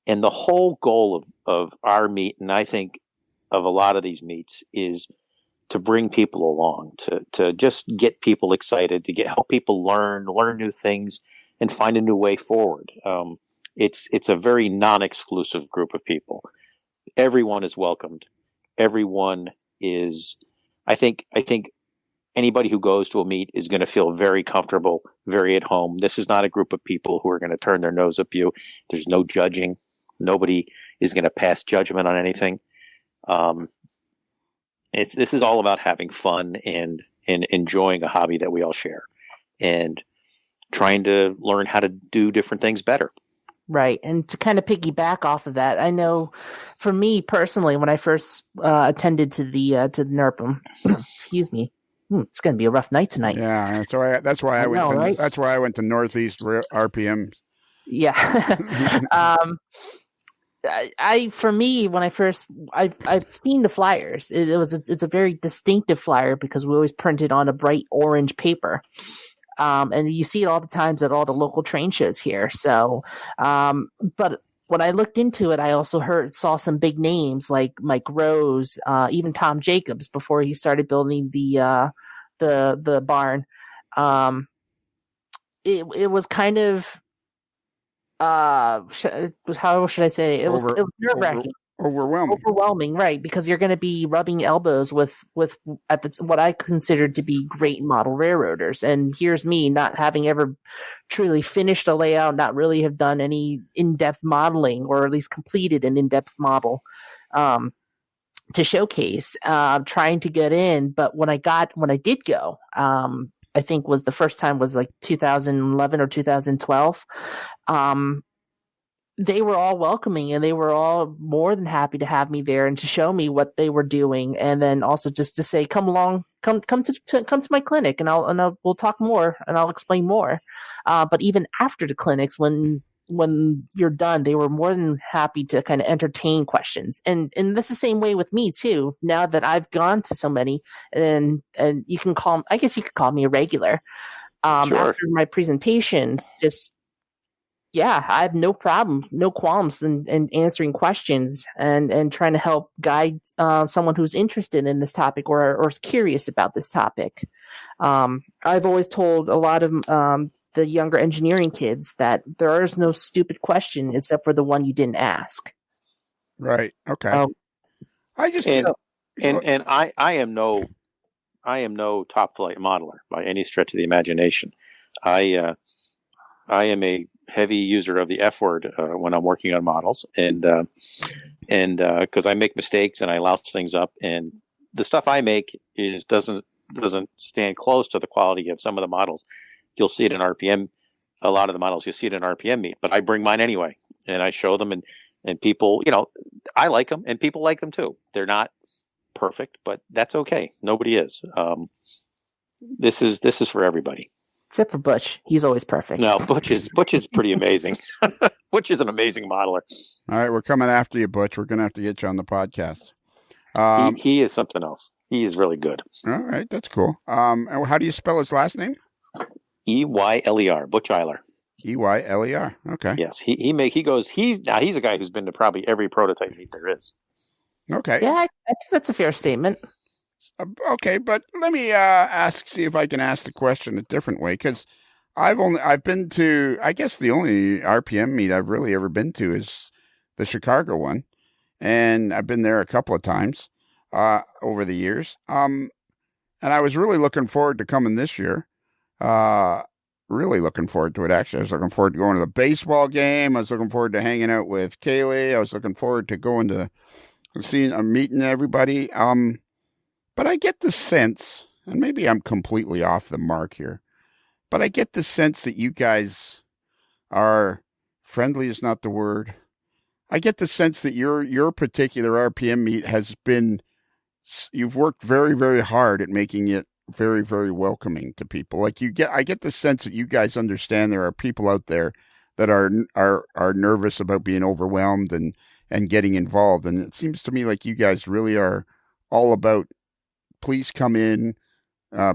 And the whole goal of our meet, and I think of a lot of these meets, is to bring people along, to just get people excited, to help people learn new things, and find a new way forward. It's a very non-exclusive group of people. Everyone is welcomed. Everyone is. I think anybody who goes to a meet is going to feel very comfortable, very at home. This is not a group of people who are going to turn their nose at you. There's no judging. Nobody is going to pass judgment on anything. This is all about having fun and enjoying a hobby that we all share and trying to learn how to do different things better. Right. And to kind of piggyback off of that, I know for me personally, when I first attended to the NERPM, excuse me, it's going to be a rough night tonight. Yeah. So that's why I went to Northeast RPM. Yeah. For me, when I've seen the flyers. It's a very distinctive flyer because we always print it on a bright orange paper. And you see it all the times at all the local train shows here. So, but when I looked into it, I also saw some big names like Mike Rose, even Tom Jacobs before he started building the barn. It was kind of how should I say it? It was nerve wracking. Overwhelming, right? Because you're going to be rubbing elbows with at what I considered to be great model railroaders, and here's me not having ever truly finished a layout, not really have done any in-depth modeling, or at least completed an in-depth model to showcase. Trying to get in, but when I did go, I think was the first time was like 2011 or 2012. They were all welcoming, and they were all more than happy to have me there and to show me what they were doing, and then also just to say, "Come along, come to my clinic, and we'll talk more, and I'll explain more." But even after the clinics, when you're done, they were more than happy to kind of entertain questions, and that's the same way with me too. Now that I've gone to so many, and you can I guess you could call me a regular. Sure. After my presentations, just. Yeah, I have no problem, no qualms in answering questions and trying to help guide someone who's interested in this topic or is curious about this topic. I've always told a lot of the younger engineering kids that there is no stupid question except for the one you didn't ask. Right. Okay. I just I am no top flight modeler by any stretch of the imagination. I am a heavy user of the F word when I'm working on models, and because I make mistakes and I louse things up, and the stuff I make doesn't stand close to the quality of some of the models. You'll see it in RPM. A lot of the models you'll see it in RPM meet, but I bring mine anyway, and I show them, and people, I like them, and people like them too. They're not perfect, but that's okay. Nobody is. This is for everybody. Except for Butch. He's always perfect. No, Butch is pretty amazing. Butch is an amazing modeler. All right, we're coming after you, Butch. We're going to have to get you on the podcast. He is something else. He is really good. All right, that's cool. How do you spell his last name? Eyler, Butch Eiler. Eyler. Okay. Yes, he's a guy who's been to probably every prototype meet there is. Okay. Yeah, I think that's a fair statement. Okay, but let me see if I can ask the question a different way, because I've been to, I guess the only RPM meet I've really ever been to is the Chicago one, and I've been there a couple of times over the years. And I was really looking forward to coming this year. Really looking forward to it, actually. I was looking forward to going to the baseball game. I was looking forward to hanging out with Kaylee. I was looking forward to going to meeting everybody. But I get the sense, and maybe I'm completely off the mark here, but I get the sense that you guys are, friendly is not the word. I get the sense that your particular RPM meet has been, you've worked very, very hard at making it very, very welcoming to people. I get the sense that you guys understand there are people out there that are nervous about being overwhelmed and getting involved. And it seems to me like you guys really are all about, please come in,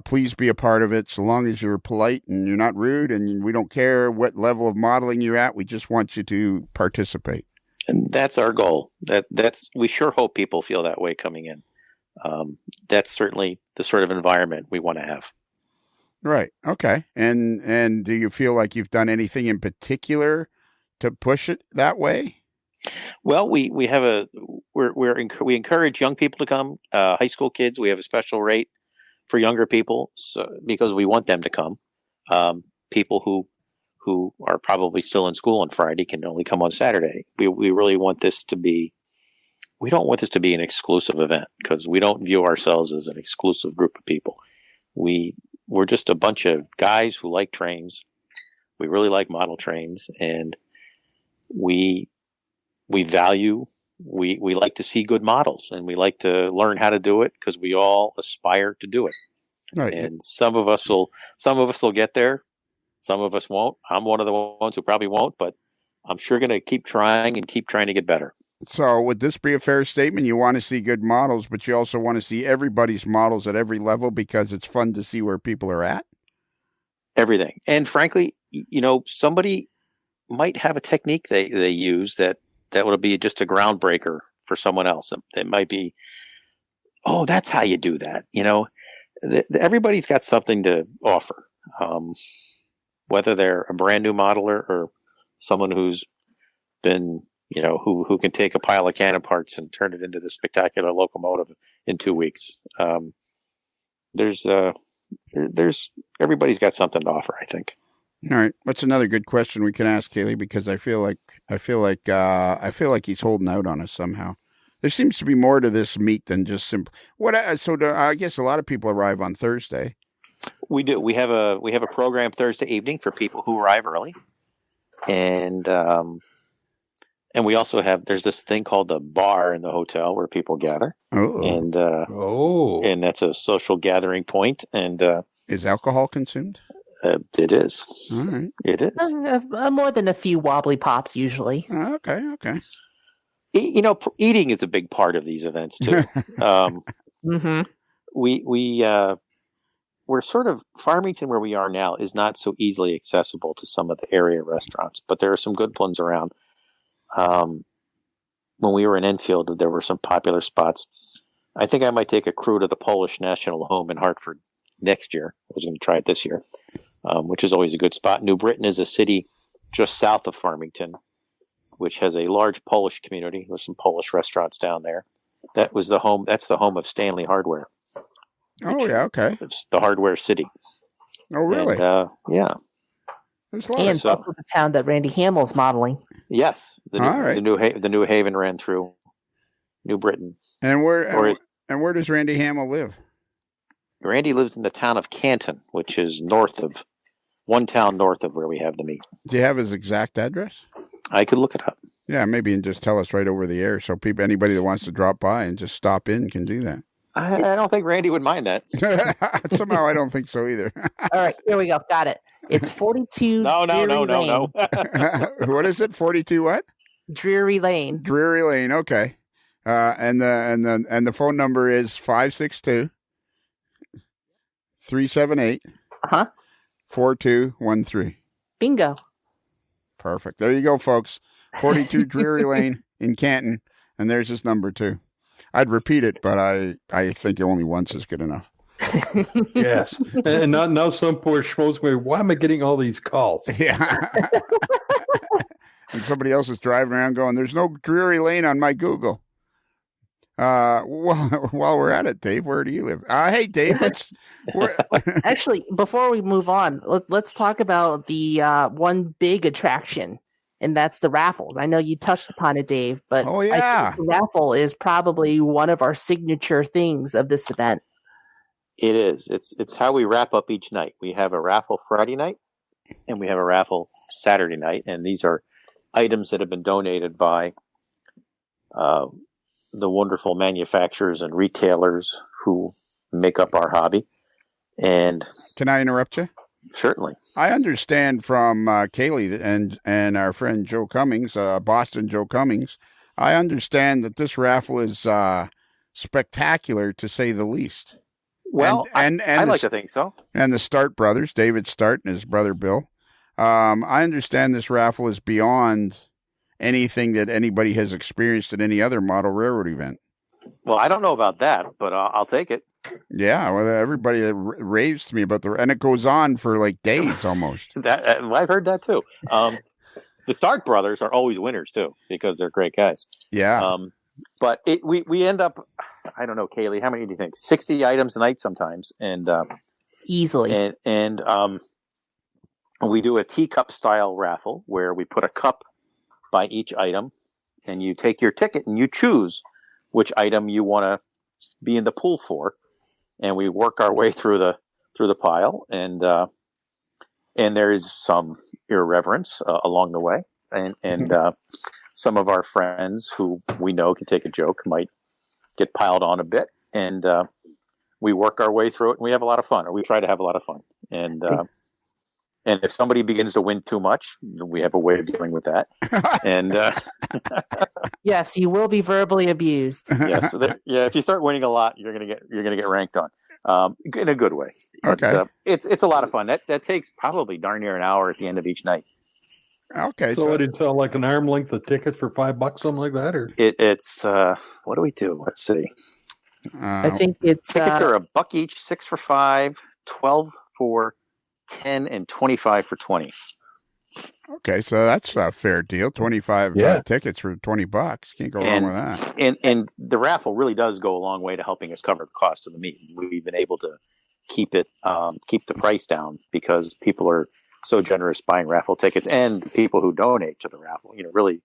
please be a part of it, so long as you're polite and you're not rude, and we don't care what level of modeling you're at. We just want you to participate. And that's our goal. We sure hope people feel that way coming in. That's certainly the sort of environment we want to have. Right. Okay. And do you feel like you've done anything in particular to push it that way? Well, we encourage young people to come. High school kids, we have a special rate for younger people, because we want them to come. People who are probably still in school on Friday can only come on Saturday. We really want this to be. We don't want this to be an exclusive event, because we don't view ourselves as an exclusive group of people. We're just a bunch of guys who like trains. We really like model trains, and we like to see good models, and we like to learn how to do it, because we all aspire to do it. Right. And some of us will get there. Some of us won't. I'm one of the ones who probably won't, but I'm sure going to keep trying to get better. So would this be a fair statement? You want to see good models, but you also want to see everybody's models at every level, because it's fun to see where people are at? Everything. And frankly, somebody might have a technique they use that would be just a groundbreaker for someone else. It might be, oh, that's how you do that. Everybody's got something to offer. whether they're a brand new modeler or someone who's been, who can take a pile of cannon parts and turn it into this spectacular locomotive in 2 weeks. There's everybody's got something to offer, I think. All right. What's another good question we can ask Kaylee? Because I feel like he's holding out on us somehow. There seems to be more to this meet than just simple. I guess a lot of people arrive on Thursday. We do. We have a program Thursday evening for people who arrive early, and we also there's this thing called the bar in the hotel where people gather, and that's a social gathering point. And is alcohol consumed? It is. All right. It is. More than a few wobbly pops usually. Okay. Eating is a big part of these events too. Mm-hmm. We're sort of Farmington where we are now is not so easily accessible to some of the area restaurants, but there are some good ones around. When we were in Enfield, there were some popular spots. I think I might take a crew to the Polish National Home in Hartford next year. I was going to try it this year, which is always a good spot. New Britain is a city just south of Farmington, which has a large Polish community. There's some Polish restaurants down there. That's the home of Stanley Hardware. Oh, yeah, okay. It's the hardware city. Oh, really? And, yeah. There's a lot And of stuff. also the town that Randy Hamill's modeling. Yes. All right. The New Haven ran through New Britain. And where does Randy Hamill live? Randy lives in the town of Canton, which is one town north of where we have the meet. Do you have his exact address? I could look it up. Yeah, maybe and just tell us right over the air so anybody that wants to drop by and just stop in can do that. I don't think Randy would mind that. Somehow I don't think so either. All right, here we go. Got it. It's 42 No. What is it? 42 what? Drury Lane. Drury Lane. Okay. And the phone number is 562 378 4213. Bingo. Perfect. There you go, folks. 42 Drury Lane in Canton, and there's his number too. I'd repeat it, but I think only once is good enough. Yes. And now some poor schmoes going, why am I getting all these calls? Yeah. And somebody else is driving around going, there's no Drury Lane on my Google. While we're at it, Dave, where do you live? Hey, Dave, Actually, before we move on, let's talk about the one big attraction, and that's the raffles. I know you touched upon it, Dave, but oh, yeah. I think the raffle is probably one of our signature things of this event. It is. It's how we wrap up each night. We have a raffle Friday night, and we have a raffle Saturday night, and these are items that have been donated by the wonderful manufacturers and retailers who make up our hobby. And can I interrupt you? Certainly. I understand from Kaylee and our friend Joe Cummings, Boston Joe Cummings, I understand that this raffle is spectacular, to say the least. Well, I like to think so. And the Start brothers, David Start and his brother Bill. I understand this raffle is beyond anything that anybody has experienced at any other model railroad event. Well, I don't know about that, but I'll take it. Yeah, well, everybody raves to me about and it goes on for like days almost. I've heard that too. The Stark brothers are always winners too because they're great guys. Yeah. But we end up, I don't know, Kaylee, how many do you think? 60 items a night sometimes, and easily. And we do a teacup style raffle where we put a cup by each item, and you take your ticket and you choose which item you want to be in the pool for. And we work our way through the pile, and there is some irreverence along the way, and some of our friends who we know can take a joke might get piled on a bit, and we work our way through it, and we have a lot of fun, or we try to have a lot of fun, and if somebody begins to win too much, we have a way of dealing with that, and yes, you will be verbally abused. Yes, if you start winning a lot, you're gonna get ranked on, in a good way. Okay, it's a lot of fun. That takes probably darn near an hour at the end of each night. Okay, so it sell like an arm length of tickets for $5, something like that, or it's what do we do? Let's see. I think it's tickets are $1 each, 6 for $5, 12 for 10 and 25 for 20. Okay, so that's a fair deal. 25 tickets for $20. Can't go wrong with that. And the raffle really does go a long way to helping us cover the cost of the meet. We've been able to keep the price down because people are so generous buying raffle tickets, and people who donate to the raffle. Really,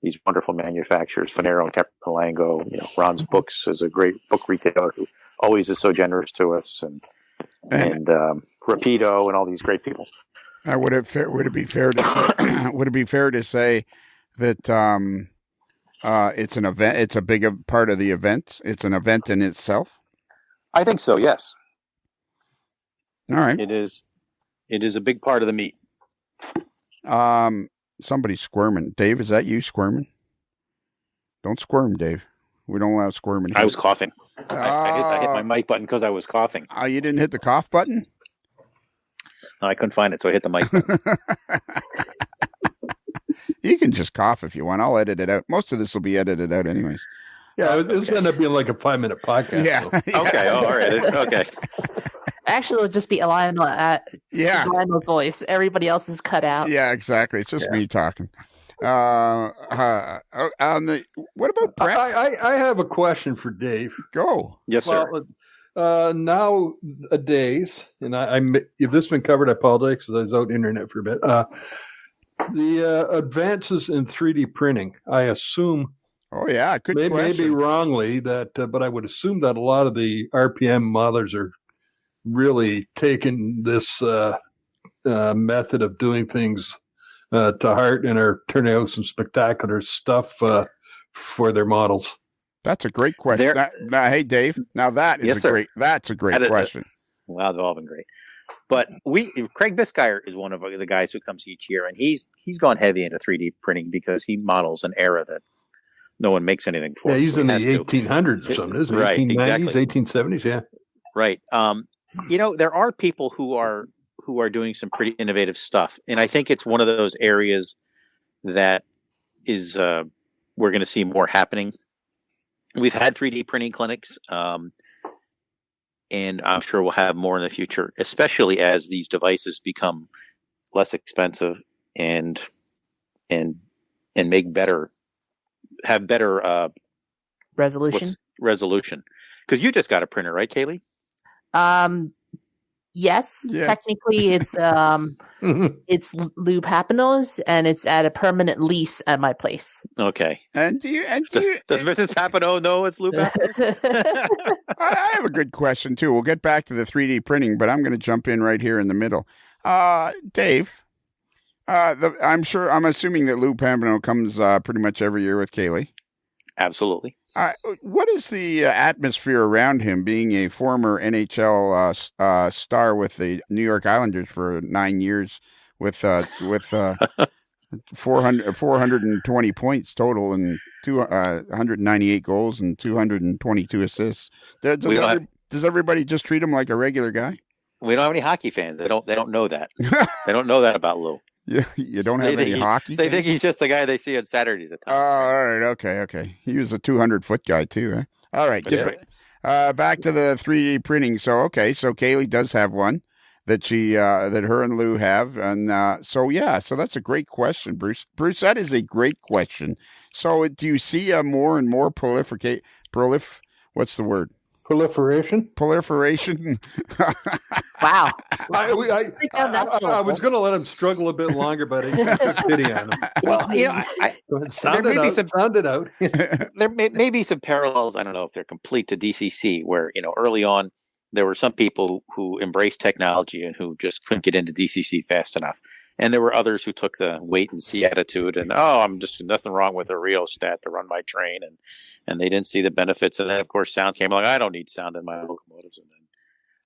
these wonderful manufacturers, Finero and Capolango. Ron's Books is a great book retailer who always is so generous to us, and Rapido and all these great people. Would it be fair to say, would it be fair to say that it's an event? It's a big part of the event. It's an event in itself. I think so. Yes. All right. It is. It is a big part of the meet. Somebody's squirming. Dave, is that you squirming? Don't squirm, Dave. We don't allow squirming here. I was coughing. I hit my mic button because I was coughing. You didn't hit the cough button? No, I couldn't find it, so I hit the mic button. You can just cough if you want. I'll edit it out. Most of this will be edited out anyways. Yeah, this end up being like a 5-minute podcast. Yeah. So. Okay. All right. Okay. Actually, it'll just be Lionel's voice. Everybody else is cut out. Yeah, exactly. It's just me talking. What about prep? I have a question for Dave. Go. Yes, sir. Nowadays, and if this has been covered, I apologize because I was out internet for a bit. The advances in 3D printing, I assume. Oh yeah, good question. Maybe wrongly but I would assume that a lot of the RPM modelers are really taking this method of doing things to heart and are turning out some spectacular stuff for their models. That's a great question. Hey, Dave. Now that is that's a great question. Wow, they've all been great. But Craig Biscayr is one of the guys who comes each year, and he's gone heavy into 3D printing because he models an era that no one makes anything for. Yeah, he's in the 1800s or something, isn't he? Right, 1890s, exactly. 1870s, yeah. Right. There are people who are doing some pretty innovative stuff, and I think it's one of those areas that is we're going to see more happening. We've had 3D printing clinics, and I'm sure we'll have more in the future, especially as these devices become less expensive and have better resolution. Because you just got a printer, right, Kaylee? Yes, yeah. Technically it's it's Lou Papineau's, and it's at a permanent lease at my place. Okay. And does Mrs. Papineau know it's Lou Papineau's? I have a good question too. We'll get back to the 3D printing, but I'm going to jump in right here in the middle. Dave, I'm assuming that Lou Papineau comes pretty much every year with Kaylee. Absolutely. What is the atmosphere around him, being a former NHL star with the New York Islanders for 9 years, with 420 points total and 198 goals and 222 assists? Does everybody just treat him like a regular guy? We don't have any hockey fans. They don't know that. They don't know that about Lou. Yeah, you don't have any hockey? They think he's just the guy they see on Saturdays at times. Oh, all right. Okay. He was a 200-foot guy, too, huh? All right. Back to the 3D printing. So Kaylee does have one that that her and Lou have. And so that's a great question, Bruce. Bruce, that is a great question. So do you see a more and more what's the word? Proliferation. Wow. I was going to let him struggle a bit longer, but I keep pity on him. Well, sound it out. There may be some parallels. I don't know if they're complete to DCC, where early on there were some people who embraced technology and who just couldn't get into DCC fast enough, and there were others who took the wait and see attitude and I'm just nothing wrong with a rheostat to run my train, and they didn't see the benefits. And then of course sound came along. I don't need sound in my locomotives, and then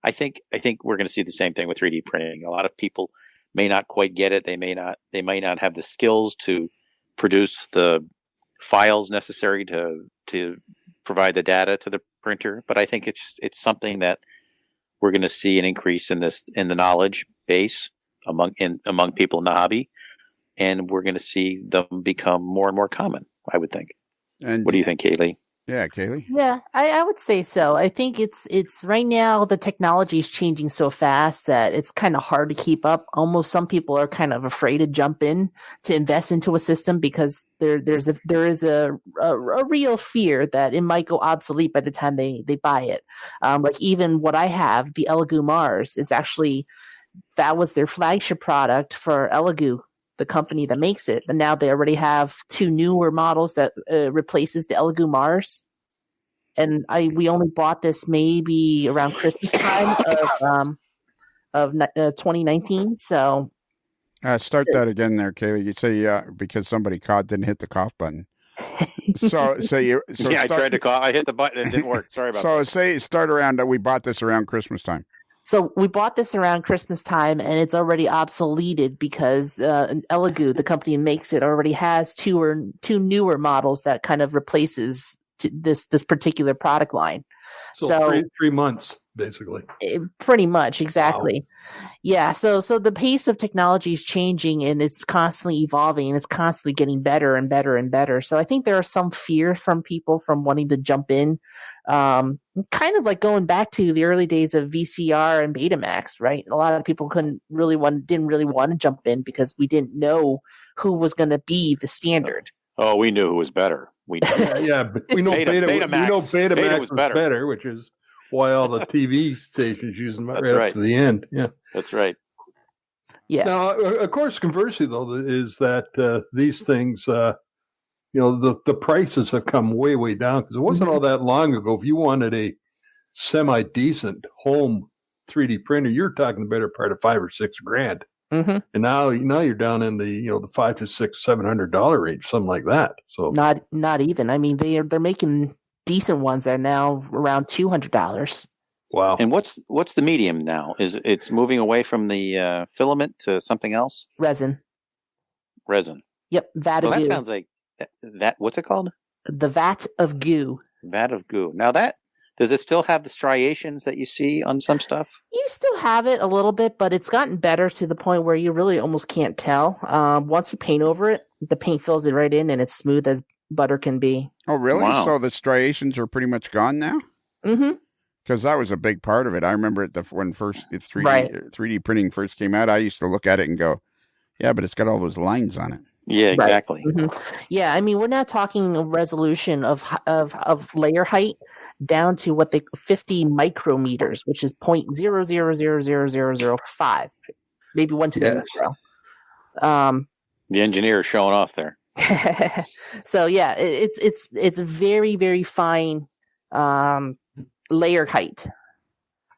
I think we're going to see the same thing with 3D printing. A lot of people may not quite get it. They may not have the skills to produce the files necessary to provide the data to the printer. But I think it's something that we're going to see an increase in the knowledge base among people in the hobby, and we're going to see them become more and more common, I would think. And what do you think, Kaylee? Yeah, Kaylee. Yeah, I would say so. I think it's right now the technology is changing so fast that it's kind of hard to keep up. Almost some people are kind of afraid to jump in to invest into a system because there is a real fear that it might go obsolete by the time they buy it. Like even what I have, the Elegoo Mars, it's actually that was their flagship product for Elegoo, the company that makes it. But now they already have two newer models that replaces the Elegoo Mars. And we only bought this maybe around Christmas time of 2019. So Start that again there, Kaylee. You say because somebody didn't hit the cough button. So I tried to call. I hit the button. It didn't work. Sorry about that. So start around. We bought this around Christmas time. So we bought this around Christmas time, and it's already obsoleted because Elegoo, the company that makes it, already has two newer models that kind of replaces this particular product line. So 3 months, basically. Pretty much, exactly. Wow. Yeah. So the pace of technology is changing, and it's constantly evolving, and it's constantly getting better and better and better. So I think there are some fear from people from wanting to jump in. Kind of like going back to the early days of VCR and Betamax, right? A lot of people didn't really want to jump in because we didn't know who was going to be the standard. Oh, we knew who was better. We but we know Betamax was better, which is why all the TV stations use them right up to the end. Yeah, that's right. Yeah. Now, of course, conversely, though, is that these things, the prices have come way, way down because it wasn't all that long ago. If you wanted a semi-decent home 3D printer, you're talking the better part of $5,000 or $6,000. Mm-hmm. And now you're down in the the $500 to $700 range, something like that. So not even. I mean, they're making decent ones that are now around $200. Wow. And what's the medium now? It's moving away from the filament to something else? Resin. Yep, vat of goo. That sounds like that. What's it called? The vat of goo. Vat of goo. Now does it still have the striations that you see on some stuff? You still have it a little bit, but it's gotten better to the point where you really almost can't tell. Once you paint over it, the paint fills it right in, and it's smooth as butter can be. Oh, really? Wow. So the striations are pretty much gone now? Mm-hmm. Because that was a big part of it. I remember when 3D printing first came out, I used to look at it and go, yeah, but it's got all those lines on it. Yeah, exactly. Right. Mm-hmm. Yeah, I mean, we're not talking a resolution of layer height down to 50 micrometers, which is 0.0000005, maybe 1 to the micro. The engineer is showing off there. So yeah, it's very, very fine layer height.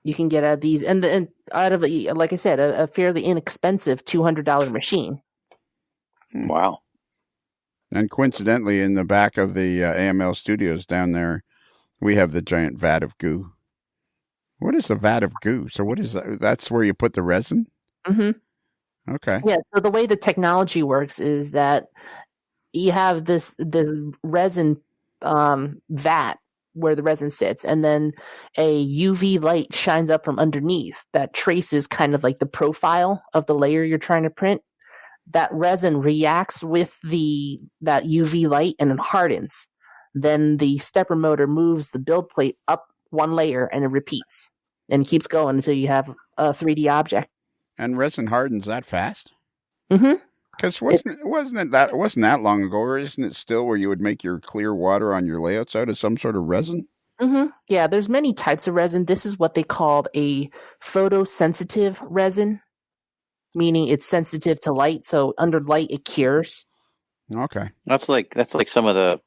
You can get out of these, and out of like I said, a fairly inexpensive $200 machine. Wow. And coincidentally, in the back of the AML studios down there, we have the giant vat of goo. What is the vat of goo? So what is that? That's where you put the resin? Mm-hmm. Okay. Yeah, so the way the technology works is that you have this resin vat where the resin sits, and then a UV light shines up from underneath that traces kind of like the profile of the layer you're trying to print. That resin reacts with that UV light and it hardens. Then the stepper motor moves the build plate up one layer and it repeats and keeps going until you have a 3D object. And resin hardens that fast? Mm-hmm. Because wasn't that long ago, or isn't it still where you would make your clear water on your layouts out of some sort of resin? Mm-hmm. Yeah, there's many types of resin. This is what they called a photosensitive resin, meaning it's sensitive to light. So under light, it cures. Okay. That's like some of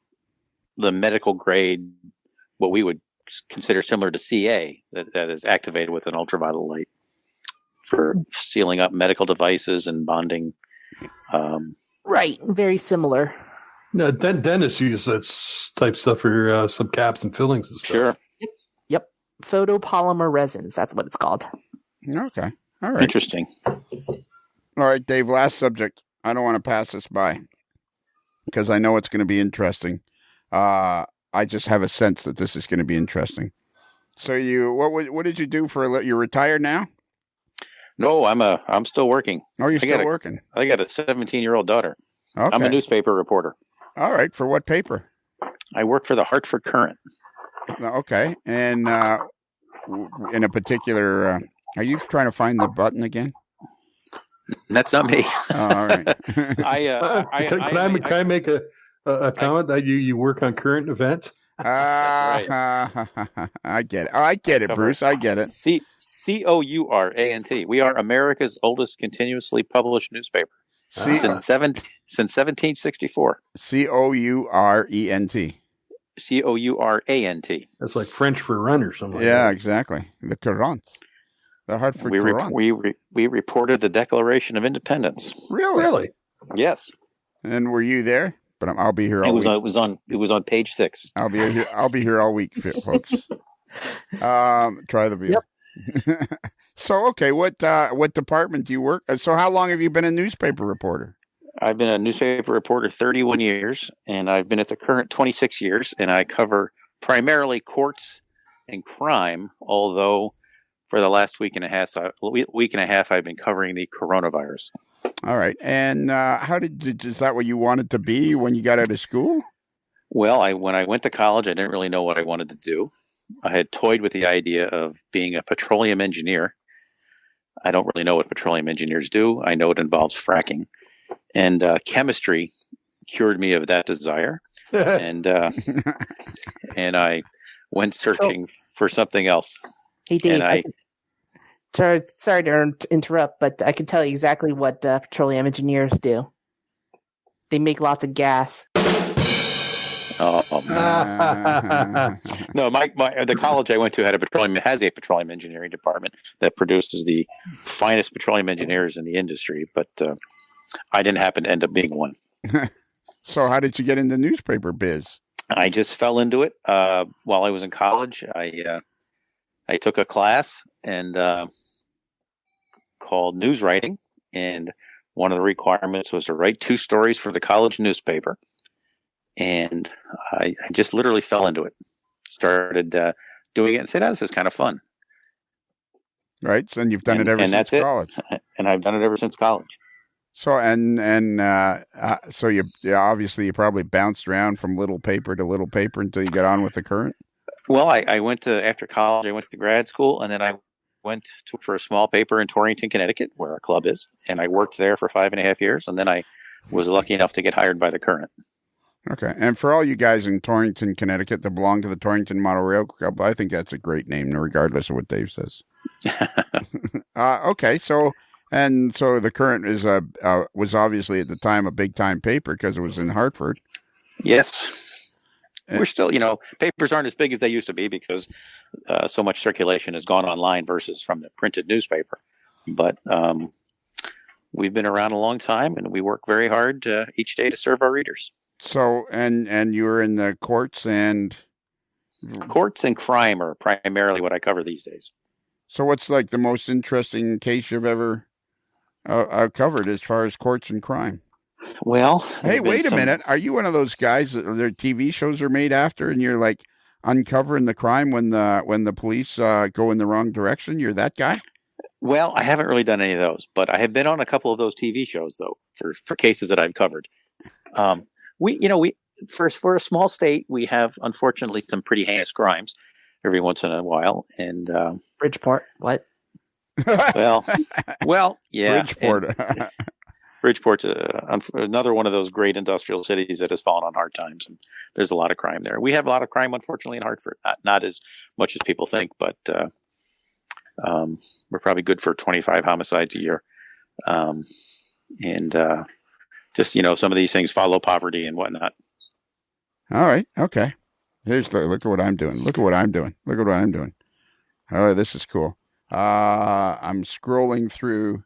the medical grade, what we would consider similar to CA, that is activated with an ultraviolet light for sealing up medical devices and bonding. Right. Very similar. No, dentists use that type stuff for some caps and fillings and stuff. Sure. Yep. Photopolymer resins. That's what it's called. Okay. All right. Interesting. All right, Dave, last subject. I don't want to pass this by because I know it's going to be interesting. I just have a sense that this is going to be interesting. So what did you do you're retired now? No, I'm still working. Oh, you're still working? I got a 17-year-old daughter. Okay. I'm a newspaper reporter. All right. For what paper? I work for the Hartford Current. Okay, and in a particular, are you trying to find the button again? That's not me. All right. Can I make a comment that you work on current events? That's I get it. I get it, Bruce. I get it. COURANT. We are America's oldest continuously published newspaper since 1764. COURENT. COURANT. That's like French for run or something. Yeah, like exactly. The Courant. The Hartford Courant. We reported the Declaration of Independence. Really? Yes. And were you there? But I'll be here all week. It was on page 6. I'll be here all week, folks. Try the beer. Yep. So, okay, what department do you work? So, how long have you been a newspaper reporter? I've been a newspaper reporter 31 years, and I've been at the Current 26 years, and I cover primarily courts and crime. Although, for the last week and a half, I've been covering the coronavirus. All right, and is that what you wanted to be when you got out of school? Well, when I went to college, I didn't really know what I wanted to do. I had toyed with the idea of being a petroleum engineer. I don't really know what petroleum engineers do. I know it involves fracking. And chemistry cured me of that desire. and I went searching for something else. Hey, Dave, sorry to interrupt, but I can tell you exactly what petroleum engineers do. They make lots of gas. Oh man! No, the college I went to has a petroleum engineering department that produces the finest petroleum engineers in the industry. But I didn't happen to end up being one. So, how did you get into newspaper biz? I just fell into it while I was in college. I took a class and called news writing, and one of the requirements was to write 2 stories for the college newspaper. And I just literally fell into it. Started doing it and said, "This is kind of fun." Right, so you've done it ever since college. And I've done it ever since college. So so you obviously you probably bounced around from little paper to little paper until you got on with the Current. Well, I went to after college. I went to grad school, and then I went for a small paper in Torrington, Connecticut, where our club is, and I worked there for 5.5 years, and then I was lucky enough to get hired by the Current. Okay, and for all you guys in Torrington, Connecticut that belong to the Torrington Model Rail Club, I think that's a great name, regardless of what Dave says. Okay, so the Current is was obviously at the time a big time paper because it was in Hartford. Yes, we're still, papers aren't as big as they used to be because so much circulation has gone online versus from the printed newspaper. But we've been around a long time, and we work very hard each day to serve our readers. So, and you were in the courts and crime are primarily what I cover these days. So what's like the most interesting case you've ever covered as far as courts and crime? Well, hey, wait a minute. Are you one of those guys that their TV shows are made after and you're like uncovering the crime when the police go in the wrong direction? You're that guy? Well, I haven't really done any of those, but I have been on a couple of those TV shows though for cases that I've covered. For a small state, we have unfortunately some pretty heinous crimes every once in a while. And Bridgeport, what? Well, yeah. Bridgeport. Bridgeport's another one of those great industrial cities that has fallen on hard times, and there's a lot of crime there. We have a lot of crime, unfortunately, in Hartford. Not as much as people think, but we're probably good for 25 homicides a year. Just, some of these things follow poverty and whatnot. All right. Okay. Look at what I'm doing. Look at what I'm doing. Look at what I'm doing. Oh, this is cool. I'm scrolling through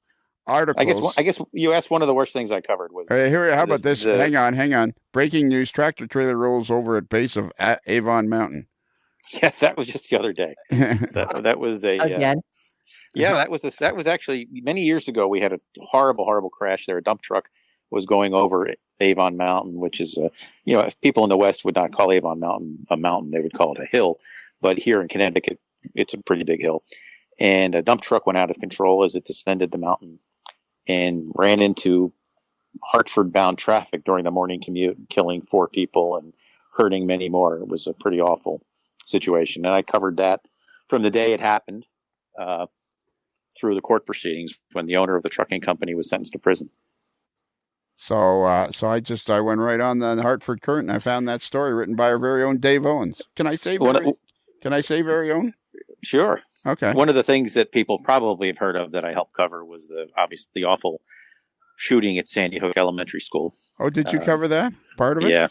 articles. I guess you asked one of the worst things I covered was. How about this? Hang on. Breaking news: tractor trailer rolls over at base of Avon Mountain. Yes, that was just the other day. that was a again. That was actually many years ago. We had a horrible crash there. A dump truck was going over Avon Mountain, which is if people in the West would not call Avon Mountain a mountain, they would call it a hill. But here in Connecticut, it's a pretty big hill. And a dump truck went out of control as it descended the mountain and ran into Hartford-bound traffic during the morning commute, killing 4 people and hurting many more. It was a pretty awful situation. And I covered that from the day it happened through the court proceedings when the owner of the trucking company was sentenced to prison. So I went right on the Hartford Current and I found that story written by our very own Dave Owens. Can I say very own? Sure. Okay. One of the things that people probably have heard of that I helped cover was the awful shooting at Sandy Hook Elementary School. Oh, did you cover that part of it? Yeah,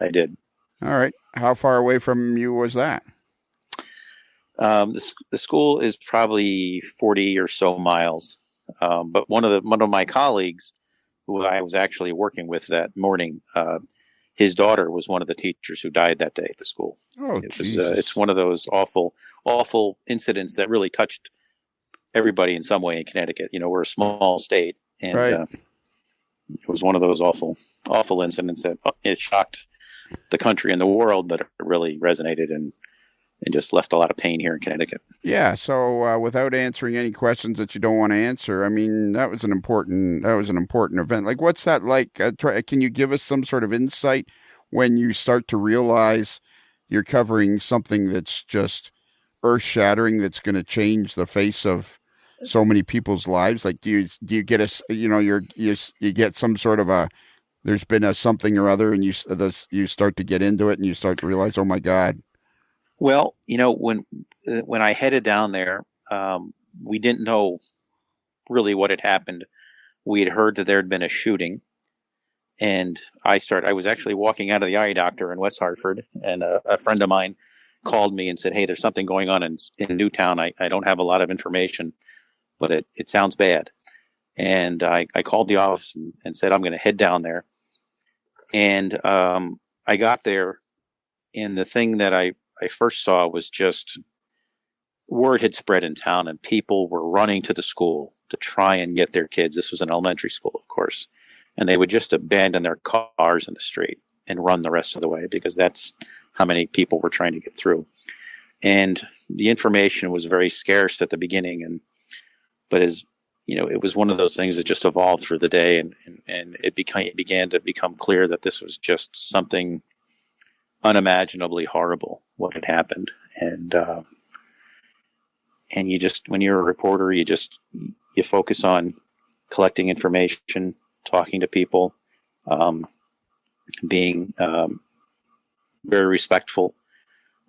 I did. All right. How far away from you was that? The school is probably 40 or so miles. But one of my colleagues, who I was actually working with that morning, his daughter was one of the teachers who died that day at the school. Oh, it's one of those awful incidents that really touched everybody in some way in Connecticut. We're a small state, and right. It was one of those awful incidents that it shocked the country and the world, but it really resonated and just left a lot of pain here in Connecticut. Yeah. So without answering any questions that you don't want to answer, I mean, that was an important event. Like, what's that like? Can you give us some sort of insight when you start to realize you're covering something that's just earth shattering, that's going to change the face of so many people's lives? Like, do you get you get some sort of there's been a something or other, and you start to get into it and you start to realize, oh my God. Well, when I headed down there, we didn't know really what had happened. We had heard that there had been a shooting, and I was actually walking out of the eye doctor in West Hartford, and a friend of mine called me and said, "Hey, there's something going on in Newtown. I don't have a lot of information, but it sounds bad." And I called the office and said, "I'm going to head down there." And I got there, and the thing that I first saw was just word had spread in town, and people were running to the school to try and get their kids. This was an elementary school, of course, and they would just abandon their cars in the street and run the rest of the way because that's how many people were trying to get through. And the information was very scarce at the beginning, but it was one of those things that just evolved through the day, and it began to become clear that this was just something unimaginably horrible what had happened. And you just, when you're a reporter, you focus on collecting information, talking to people, being very respectful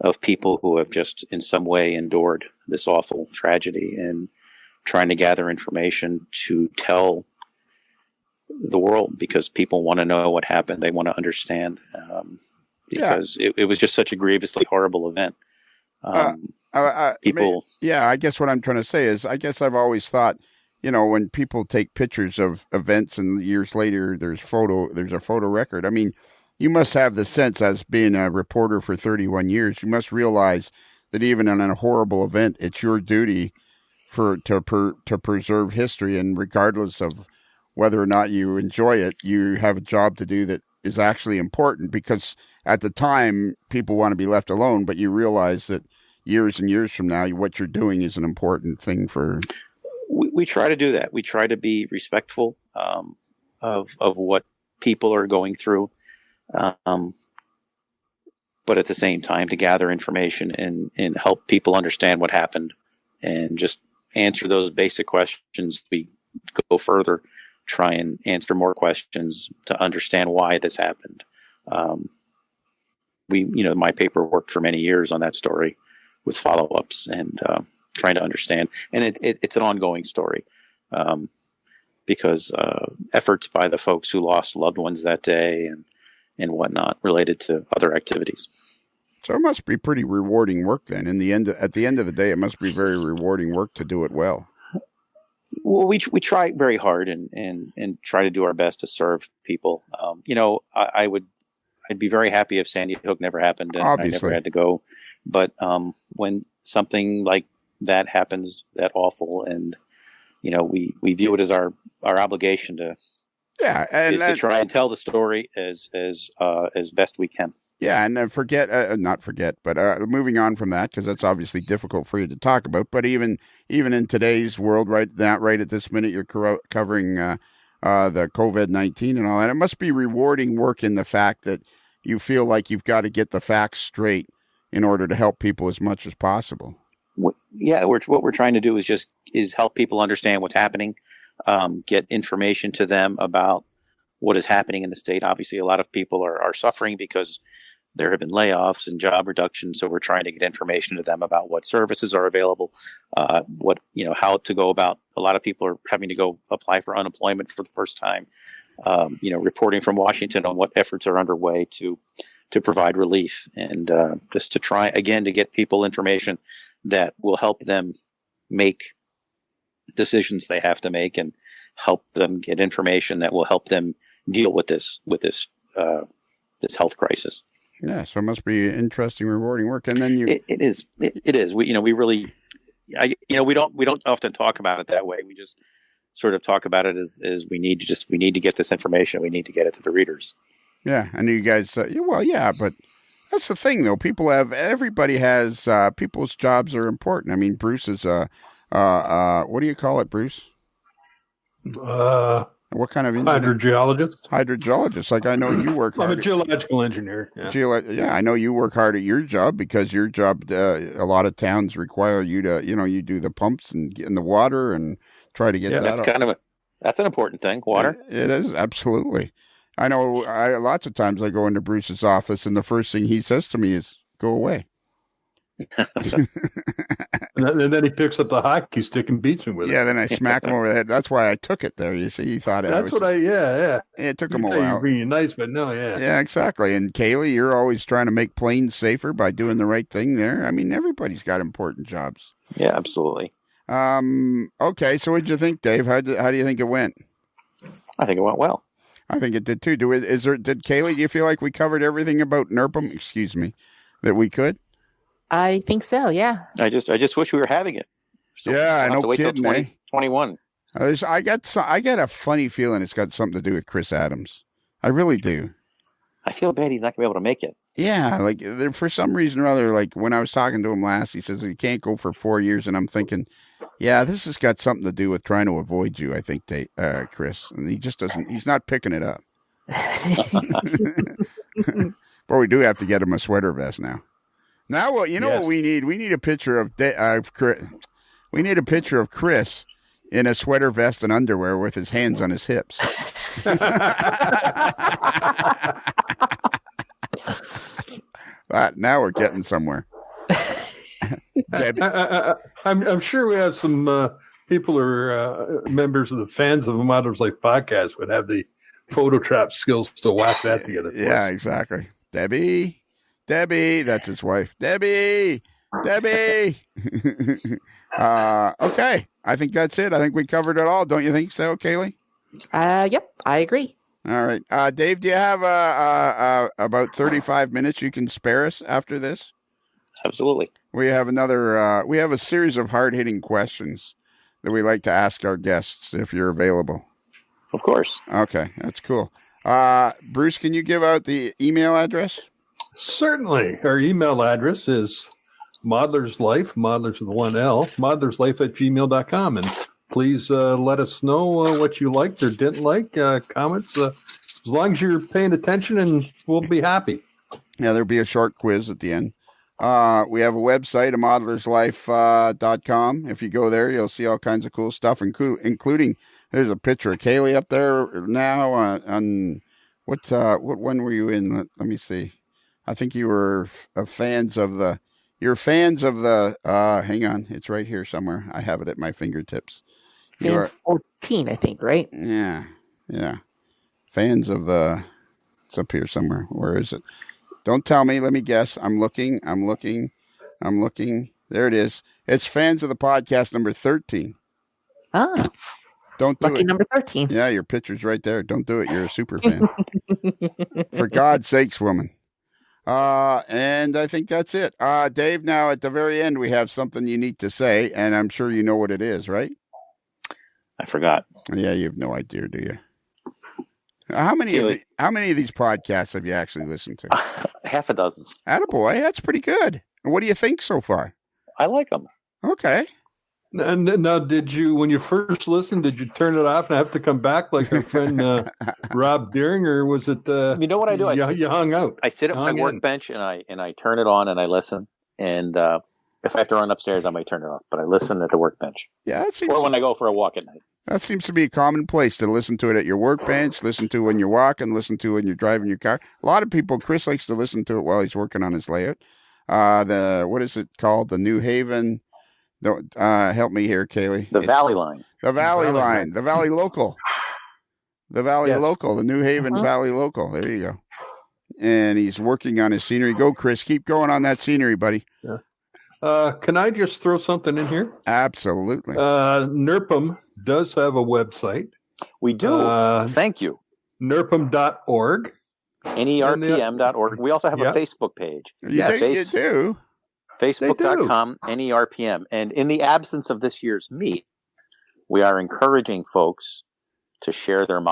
of people who have just in some way endured this awful tragedy, and trying to gather information to tell the world, because people want to know what happened. They want to understand, because it was just such a grievously horrible event. People. Yeah, I guess what I'm trying to say is, I guess I've always thought, when people take pictures of events and years later there's a photo record. I mean, you must have the sense, as being a reporter for 31 years, you must realize that even in a horrible event, it's your duty to preserve history, and regardless of whether or not you enjoy it, you have a job to do that is actually important, because at the time people want to be left alone, but you realize that years and years from now, what you're doing is an important thing for. We try to do that. We try to be respectful of what people are going through, but at the same time to gather information and help people understand what happened, and just answer those basic questions. We go further, try and answer more questions to understand why this happened. My paper worked for many years on that story with follow-ups and trying to understand. And it's an ongoing story because efforts by the folks who lost loved ones that day and whatnot related to other activities. So it must be pretty rewarding work then. At the end of the day, it must be very rewarding work to do it well. Well, we try very hard and try to do our best to serve people. I'd be very happy if Sandy Hook never happened and Obviously. I never had to go. But when something like that happens, that awful, and we view it as our obligation to try and tell the story as best we can. Yeah, and not forget, but moving on from that, because that's obviously difficult for you to talk about. But even in today's world, right at this minute, you're covering the COVID-19 and all that. It must be rewarding work in the fact that you feel like you've got to get the facts straight in order to help people as much as possible. What we're trying to do is help people understand what's happening, get information to them about what is happening in the state. Obviously, a lot of people are suffering because there have been layoffs and job reductions. So we're trying to get information to them about what services are available, how to go about. A lot of people are having to go apply for unemployment for the first time. Reporting from Washington on what efforts are underway to provide relief, and just to try again to get people information that will help them make decisions they have to make, and help them get information that will help them deal with this health crisis. Yeah, so it must be interesting, rewarding work. And then it is. We really, we don't often talk about it that way. We just sort of talk about it as we need to get this information. We need to get it to the readers. Yeah, I know you guys. But that's the thing, though. Everybody has people's jobs are important. I mean, Bruce is what do you call it, Bruce? What kind of engineer? Hydrogeologist. Like, I know you work hard. I'm a geological engineer. Yeah. I know you work hard at your job, because your job, a lot of towns require you to, you do the pumps and get in the water and try to get that. That's an important thing. Water. It is, absolutely. I know. Lots of times I go into Bruce's office, and the first thing he says to me is, "Go away." And then he picks up the hockey stick and beats me with it. Yeah, then I smack him over the head. That's why I took it there. You see, he thought it took him a while. You're being nice, but no, yeah. Yeah, exactly. And Kaylee, you're always trying to make planes safer by doing the right thing there. I mean, everybody's got important jobs. Yeah, absolutely. Okay, so what did you think, Dave? How do you think it went? I think it went well. I think it did too. Did Kaylee, do you feel like we covered everything about NERPM, that we could? I think so, yeah. I just wish we were having it. So yeah, no kidding, 2021. I get a funny feeling it's got something to do with Chris Adams. I really do. I feel bad he's not going to be able to make it. Yeah, like for some reason or other, like when I was talking to him last, he says he can't go for 4 years, and I'm thinking, yeah, this has got something to do with trying to avoid you, I think, Chris. And he just doesn't. He's not picking it up. But we do have to get him a sweater vest now. Now, what we need? We need a picture of Chris. We need a picture of Chris in a sweater vest and underwear with his hands on his hips. Now we're getting somewhere. I'm sure we have some people who are members of the fans of the Models Life podcast would have the Photoshop skills to whack that together. Yeah, exactly. Debbie, that's his wife. Debbie. Okay, I think that's it. I think we covered it all. Don't you think so, Kaylee? Yep, I agree. All right. Dave, do you have about 35 minutes you can spare us after this? Absolutely. We have we have a series of hard-hitting questions that we like to ask our guests, if you're available. Of course. Okay, that's cool. Bruce, can you give out the email address? Certainly. Our email address is modelerslife, modelers with one L, modelerslife@gmail.com. And please let us know what you liked or didn't like, comments, as long as you're paying attention, and we'll be happy. Yeah, there'll be a short quiz at the end. We have a website, modelerslife.com. If you go there, you'll see all kinds of cool stuff, including there's a picture of Kaylee up there now on what one were you in? Let me see. I think you were fans of the. You're fans of the. Hang on, it's right here somewhere. I have it at my fingertips. Fans 14, I think, right? Yeah. Fans of the. It's up here somewhere. Where is it? Don't tell me. Let me guess. I'm looking. There it is. It's fans of the podcast number 13. Ah. Don't do lucky it. Number 13. Yeah, your picture's right there. Don't do it. You're a super fan. For God's sakes, woman. And I think that's it. Dave, now at the very end, we have something you need to say, and I'm sure you know what it is, right? I forgot. Yeah, you have no idea, do you? How many of these podcasts have you actually listened to? Half a dozen. Attaboy, that's pretty good. And what do you think so far? I like them. Okay. Now, did you, when you first listened, did you turn it off and have to come back like our friend Rob Deering, or was it? You know what I do? You hung out. I sit at my workbench and I turn it on and I listen. And if I have to run upstairs, I might turn it off. But I listen at the workbench. Yeah, or when I go for a walk at night. That seems to be a common place to listen to it at your workbench, listen to when you're walking, listen to when you're driving your car. A lot of people, Chris likes to listen to it while he's working on his layout. What is it called? The New Haven. Help me here, Kaylee. The Valley Line. The Valley Line. The Valley Local. The Valley Local. The New Haven Valley Local. There you go. And he's working on his scenery. Go, Chris. Keep going on that scenery, buddy. Yeah. Can I just throw something in here? Absolutely. NERPM does have a website. We do. Thank you. NERPM.org. NERPM.org. We also have a Facebook page. You do. Facebook.com, NERPM. And in the absence of this year's meet, we are encouraging folks to share their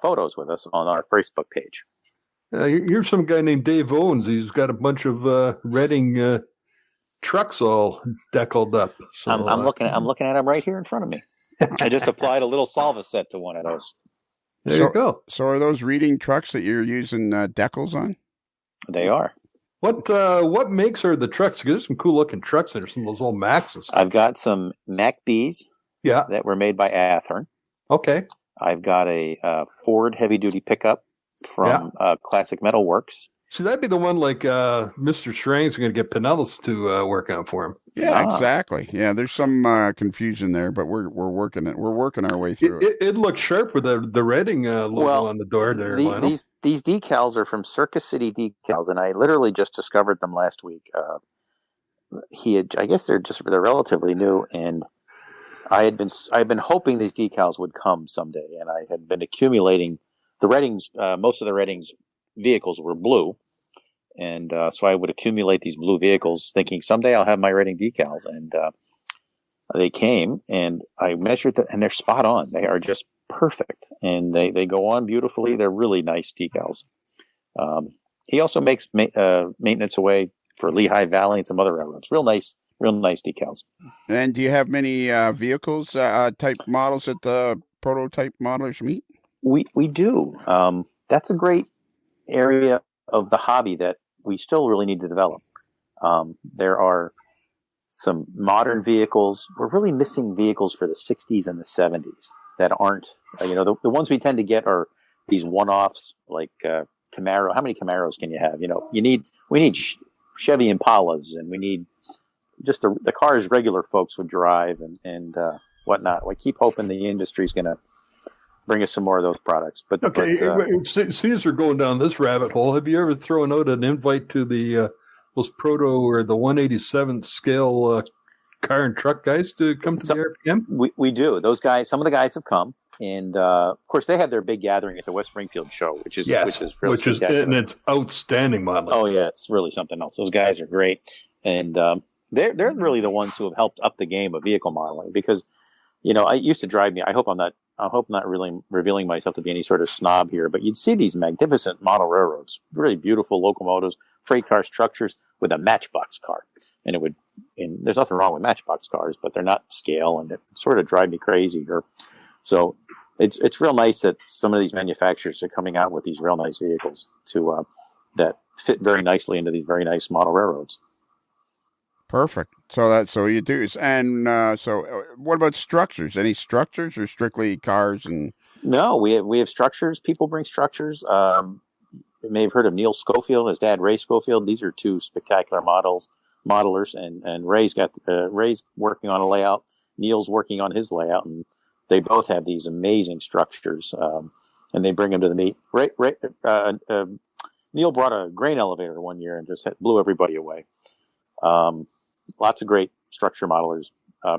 photos with us on our Facebook page. Here's some guy named Dave Owens. He's got a bunch of Reading trucks all deckled up. So, I'm looking at them right here in front of me. I just applied a little Salva set to one of those. There you go. So are those reading trucks that you're using decals on? They are. What makes are the trucks? There's some cool looking trucks there. Some of those old Maxes. I've got some Mac Bs. Yeah. That were made by Athearn. Okay. I've got a Ford heavy duty pickup from Classic Metal Works. So that'd be the one like Mr. Schrang's going to get Pinellas to work on for him. Yeah, exactly. Yeah, there's some confusion there, but we're working it. We're working our way through it. It looks sharp with the Reading logo on the door there. These decals are from Circus City Decals, and I literally just discovered them last week. I guess they're relatively new, and I've been hoping these decals would come someday, and I had been accumulating the Readings. Most of the Readings vehicles were blue, and so I would accumulate these blue vehicles, thinking someday I'll have my Reading decals. And they came, and I measured them, and they're spot on. They are just perfect, and they go on beautifully. They're really nice decals. He also makes maintenance away for Lehigh Valley and some other railroads. Real nice decals. And do you have many vehicles type models at the prototype modelers meet? We do. That's a great area of the hobby that we still really need to develop. There are some modern vehicles. We're really missing vehicles for the 60s and the 70s that aren't, the ones we tend to get are these one-offs like Camaro. How many Camaros can you have? We need Chevy Impalas, and we need just the cars regular folks would drive and whatnot. We keep hoping the industry's going to bring us some more of those products. But Caesar, going down this rabbit hole, have you ever thrown out an invite to the those proto or the 187th scale car and truck guys to come to the RPM? We do. Those guys, some of the guys have come, and of course they have their big gathering at the West Springfield show, which is and it's outstanding modeling. Oh yeah, it's really something else. Those guys are great, and they're really the ones who have helped up the game of vehicle modeling, because it used to drive me. I hope I'm not really revealing myself to be any sort of snob here, but you'd see these magnificent model railroads, really beautiful locomotives, freight car structures with a matchbox car. And there's nothing wrong with matchbox cars, but they're not scale, and it sort of drive me crazy here. So it's real nice that some of these manufacturers are coming out with these real nice vehicles that fit very nicely into these very nice model railroads. Perfect. So you do. And so what about structures? Any structures, or strictly cars? And no, we have structures. People bring structures. You may have heard of Neil Schofield, his dad Ray Schofield. These are two spectacular modelers, and Ray's working on a layout. Neil's working on his layout, and they both have these amazing structures. And they bring them to the meet. Neil brought a grain elevator one year and just blew everybody away. Lots of great structure modelers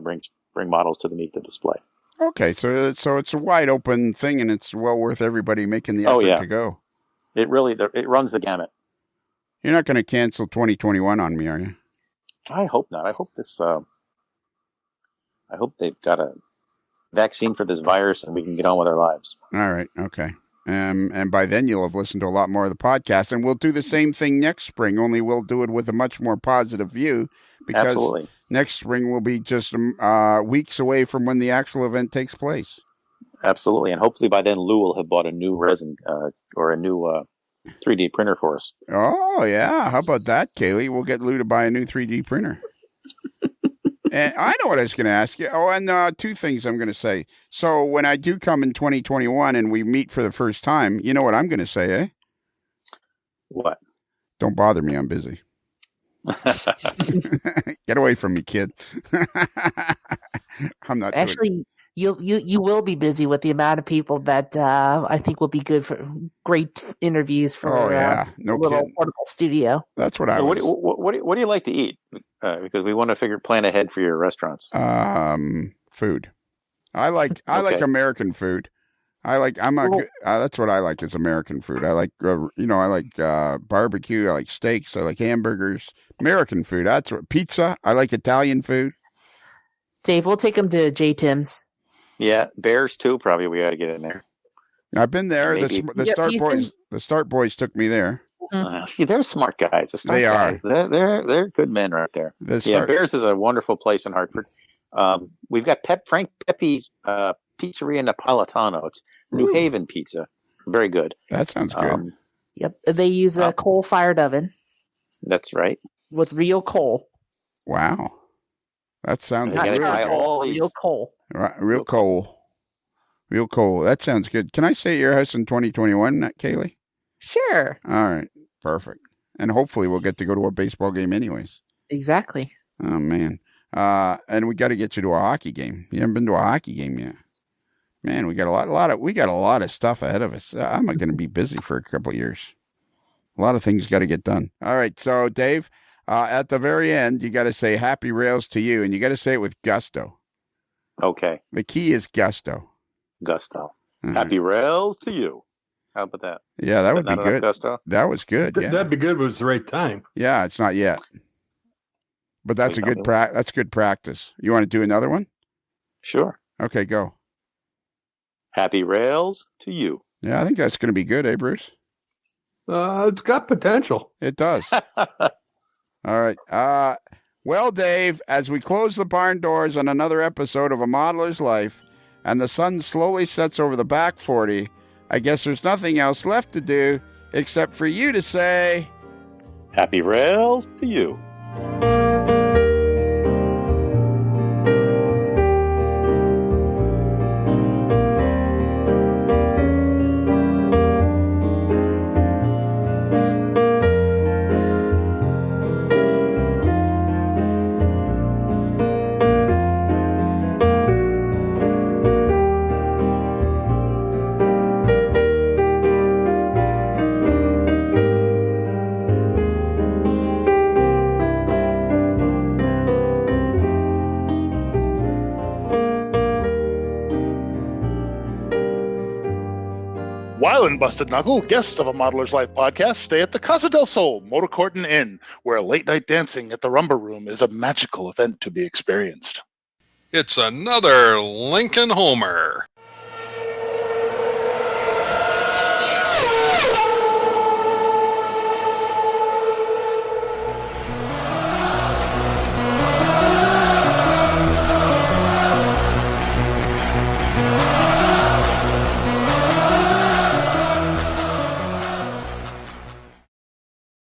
bring models to the meet to display. Okay, so it's a wide open thing, and it's well worth everybody making the effort to go. It runs the gamut. You're not going to cancel 2021 on me, are you? I hope not. I hope they've got a vaccine for this virus and we can get on with our lives. All right. Okay. And by then you'll have listened to a lot more of the podcast, and we'll do the same thing next spring, only we'll do it with a much more positive view, because Absolutely. next spring will be just weeks away from when the actual event takes place. Absolutely, and hopefully by then Lou will have bought a new resin or a new 3D printer for us. Oh yeah, how about that, Kaylee? We'll get Lou to buy a new 3D printer. And I know what I was going to ask you. Oh, and two things I'm going to say. So when I do come in 2021 and we meet for the first time, you know what I'm going to say, eh? What? Don't bother me. I'm busy. Get away from me, kid. I'm not. Actually, you will be busy with the amount of people that I think will be good for great interviews for. Oh yeah, no little kidding. portable studio. That's what I was. What do you like to eat? Because we want to plan ahead for your restaurants. Food. I like American food. That's what I like is American food. I like barbecue. I like steaks. I like hamburgers. American food. That's what pizza. I like Italian food. Dave, we'll take them to J. Tim's. Yeah, Bears too. Probably we got to get in there. I've been there. The Start Boys took me there. See, they're smart guys. The Start guys. They're good men right there. Bears is a wonderful place in Hartford. We've got Frank Pepe's Pizzeria Napolitano. It's New Haven pizza. Very good. That sounds good. Yep. They use a coal-fired oven. That's right. With real coal. Wow. That sounds good. Real coal. Real coal. Real coal. That sounds good. Can I stay at your house in 2021, Kaylee? Sure. All right. Perfect. And hopefully we'll get to go to a baseball game anyways. Exactly. Oh, man. And we got to get you to a hockey game. You haven't been to a hockey game yet. Man, we got a lot of stuff ahead of us. I'm going to be busy for a couple of years. A lot of things got to get done. All right. So, Dave, at the very end, you got to say happy rails to you, and you got to say it with gusto. Okay. The key is gusto. Gusto. Happy rails to you. How about that? Yeah, that would be good. Gusto? That was good. Yeah. That'd be good if it was the right time. Yeah, it's not yet. But that's that's good practice. You want to do another one? Sure. Okay, go. Happy rails to you. Yeah, I think that's going to be good, eh, Bruce? It's got potential. It does. All right. Well, Dave, as we close the barn doors on another episode of A Modeler's Life, and the sun slowly sets over the back 40, I guess there's nothing else left to do except for you to say... Happy rails to you. While in Busted Knuckle, guests of A Modeler's Life podcast stay at the Casa del Sol Motor Court and Inn, where late-night dancing at the Rumba Room is a magical event to be experienced. It's another Lincoln Homer.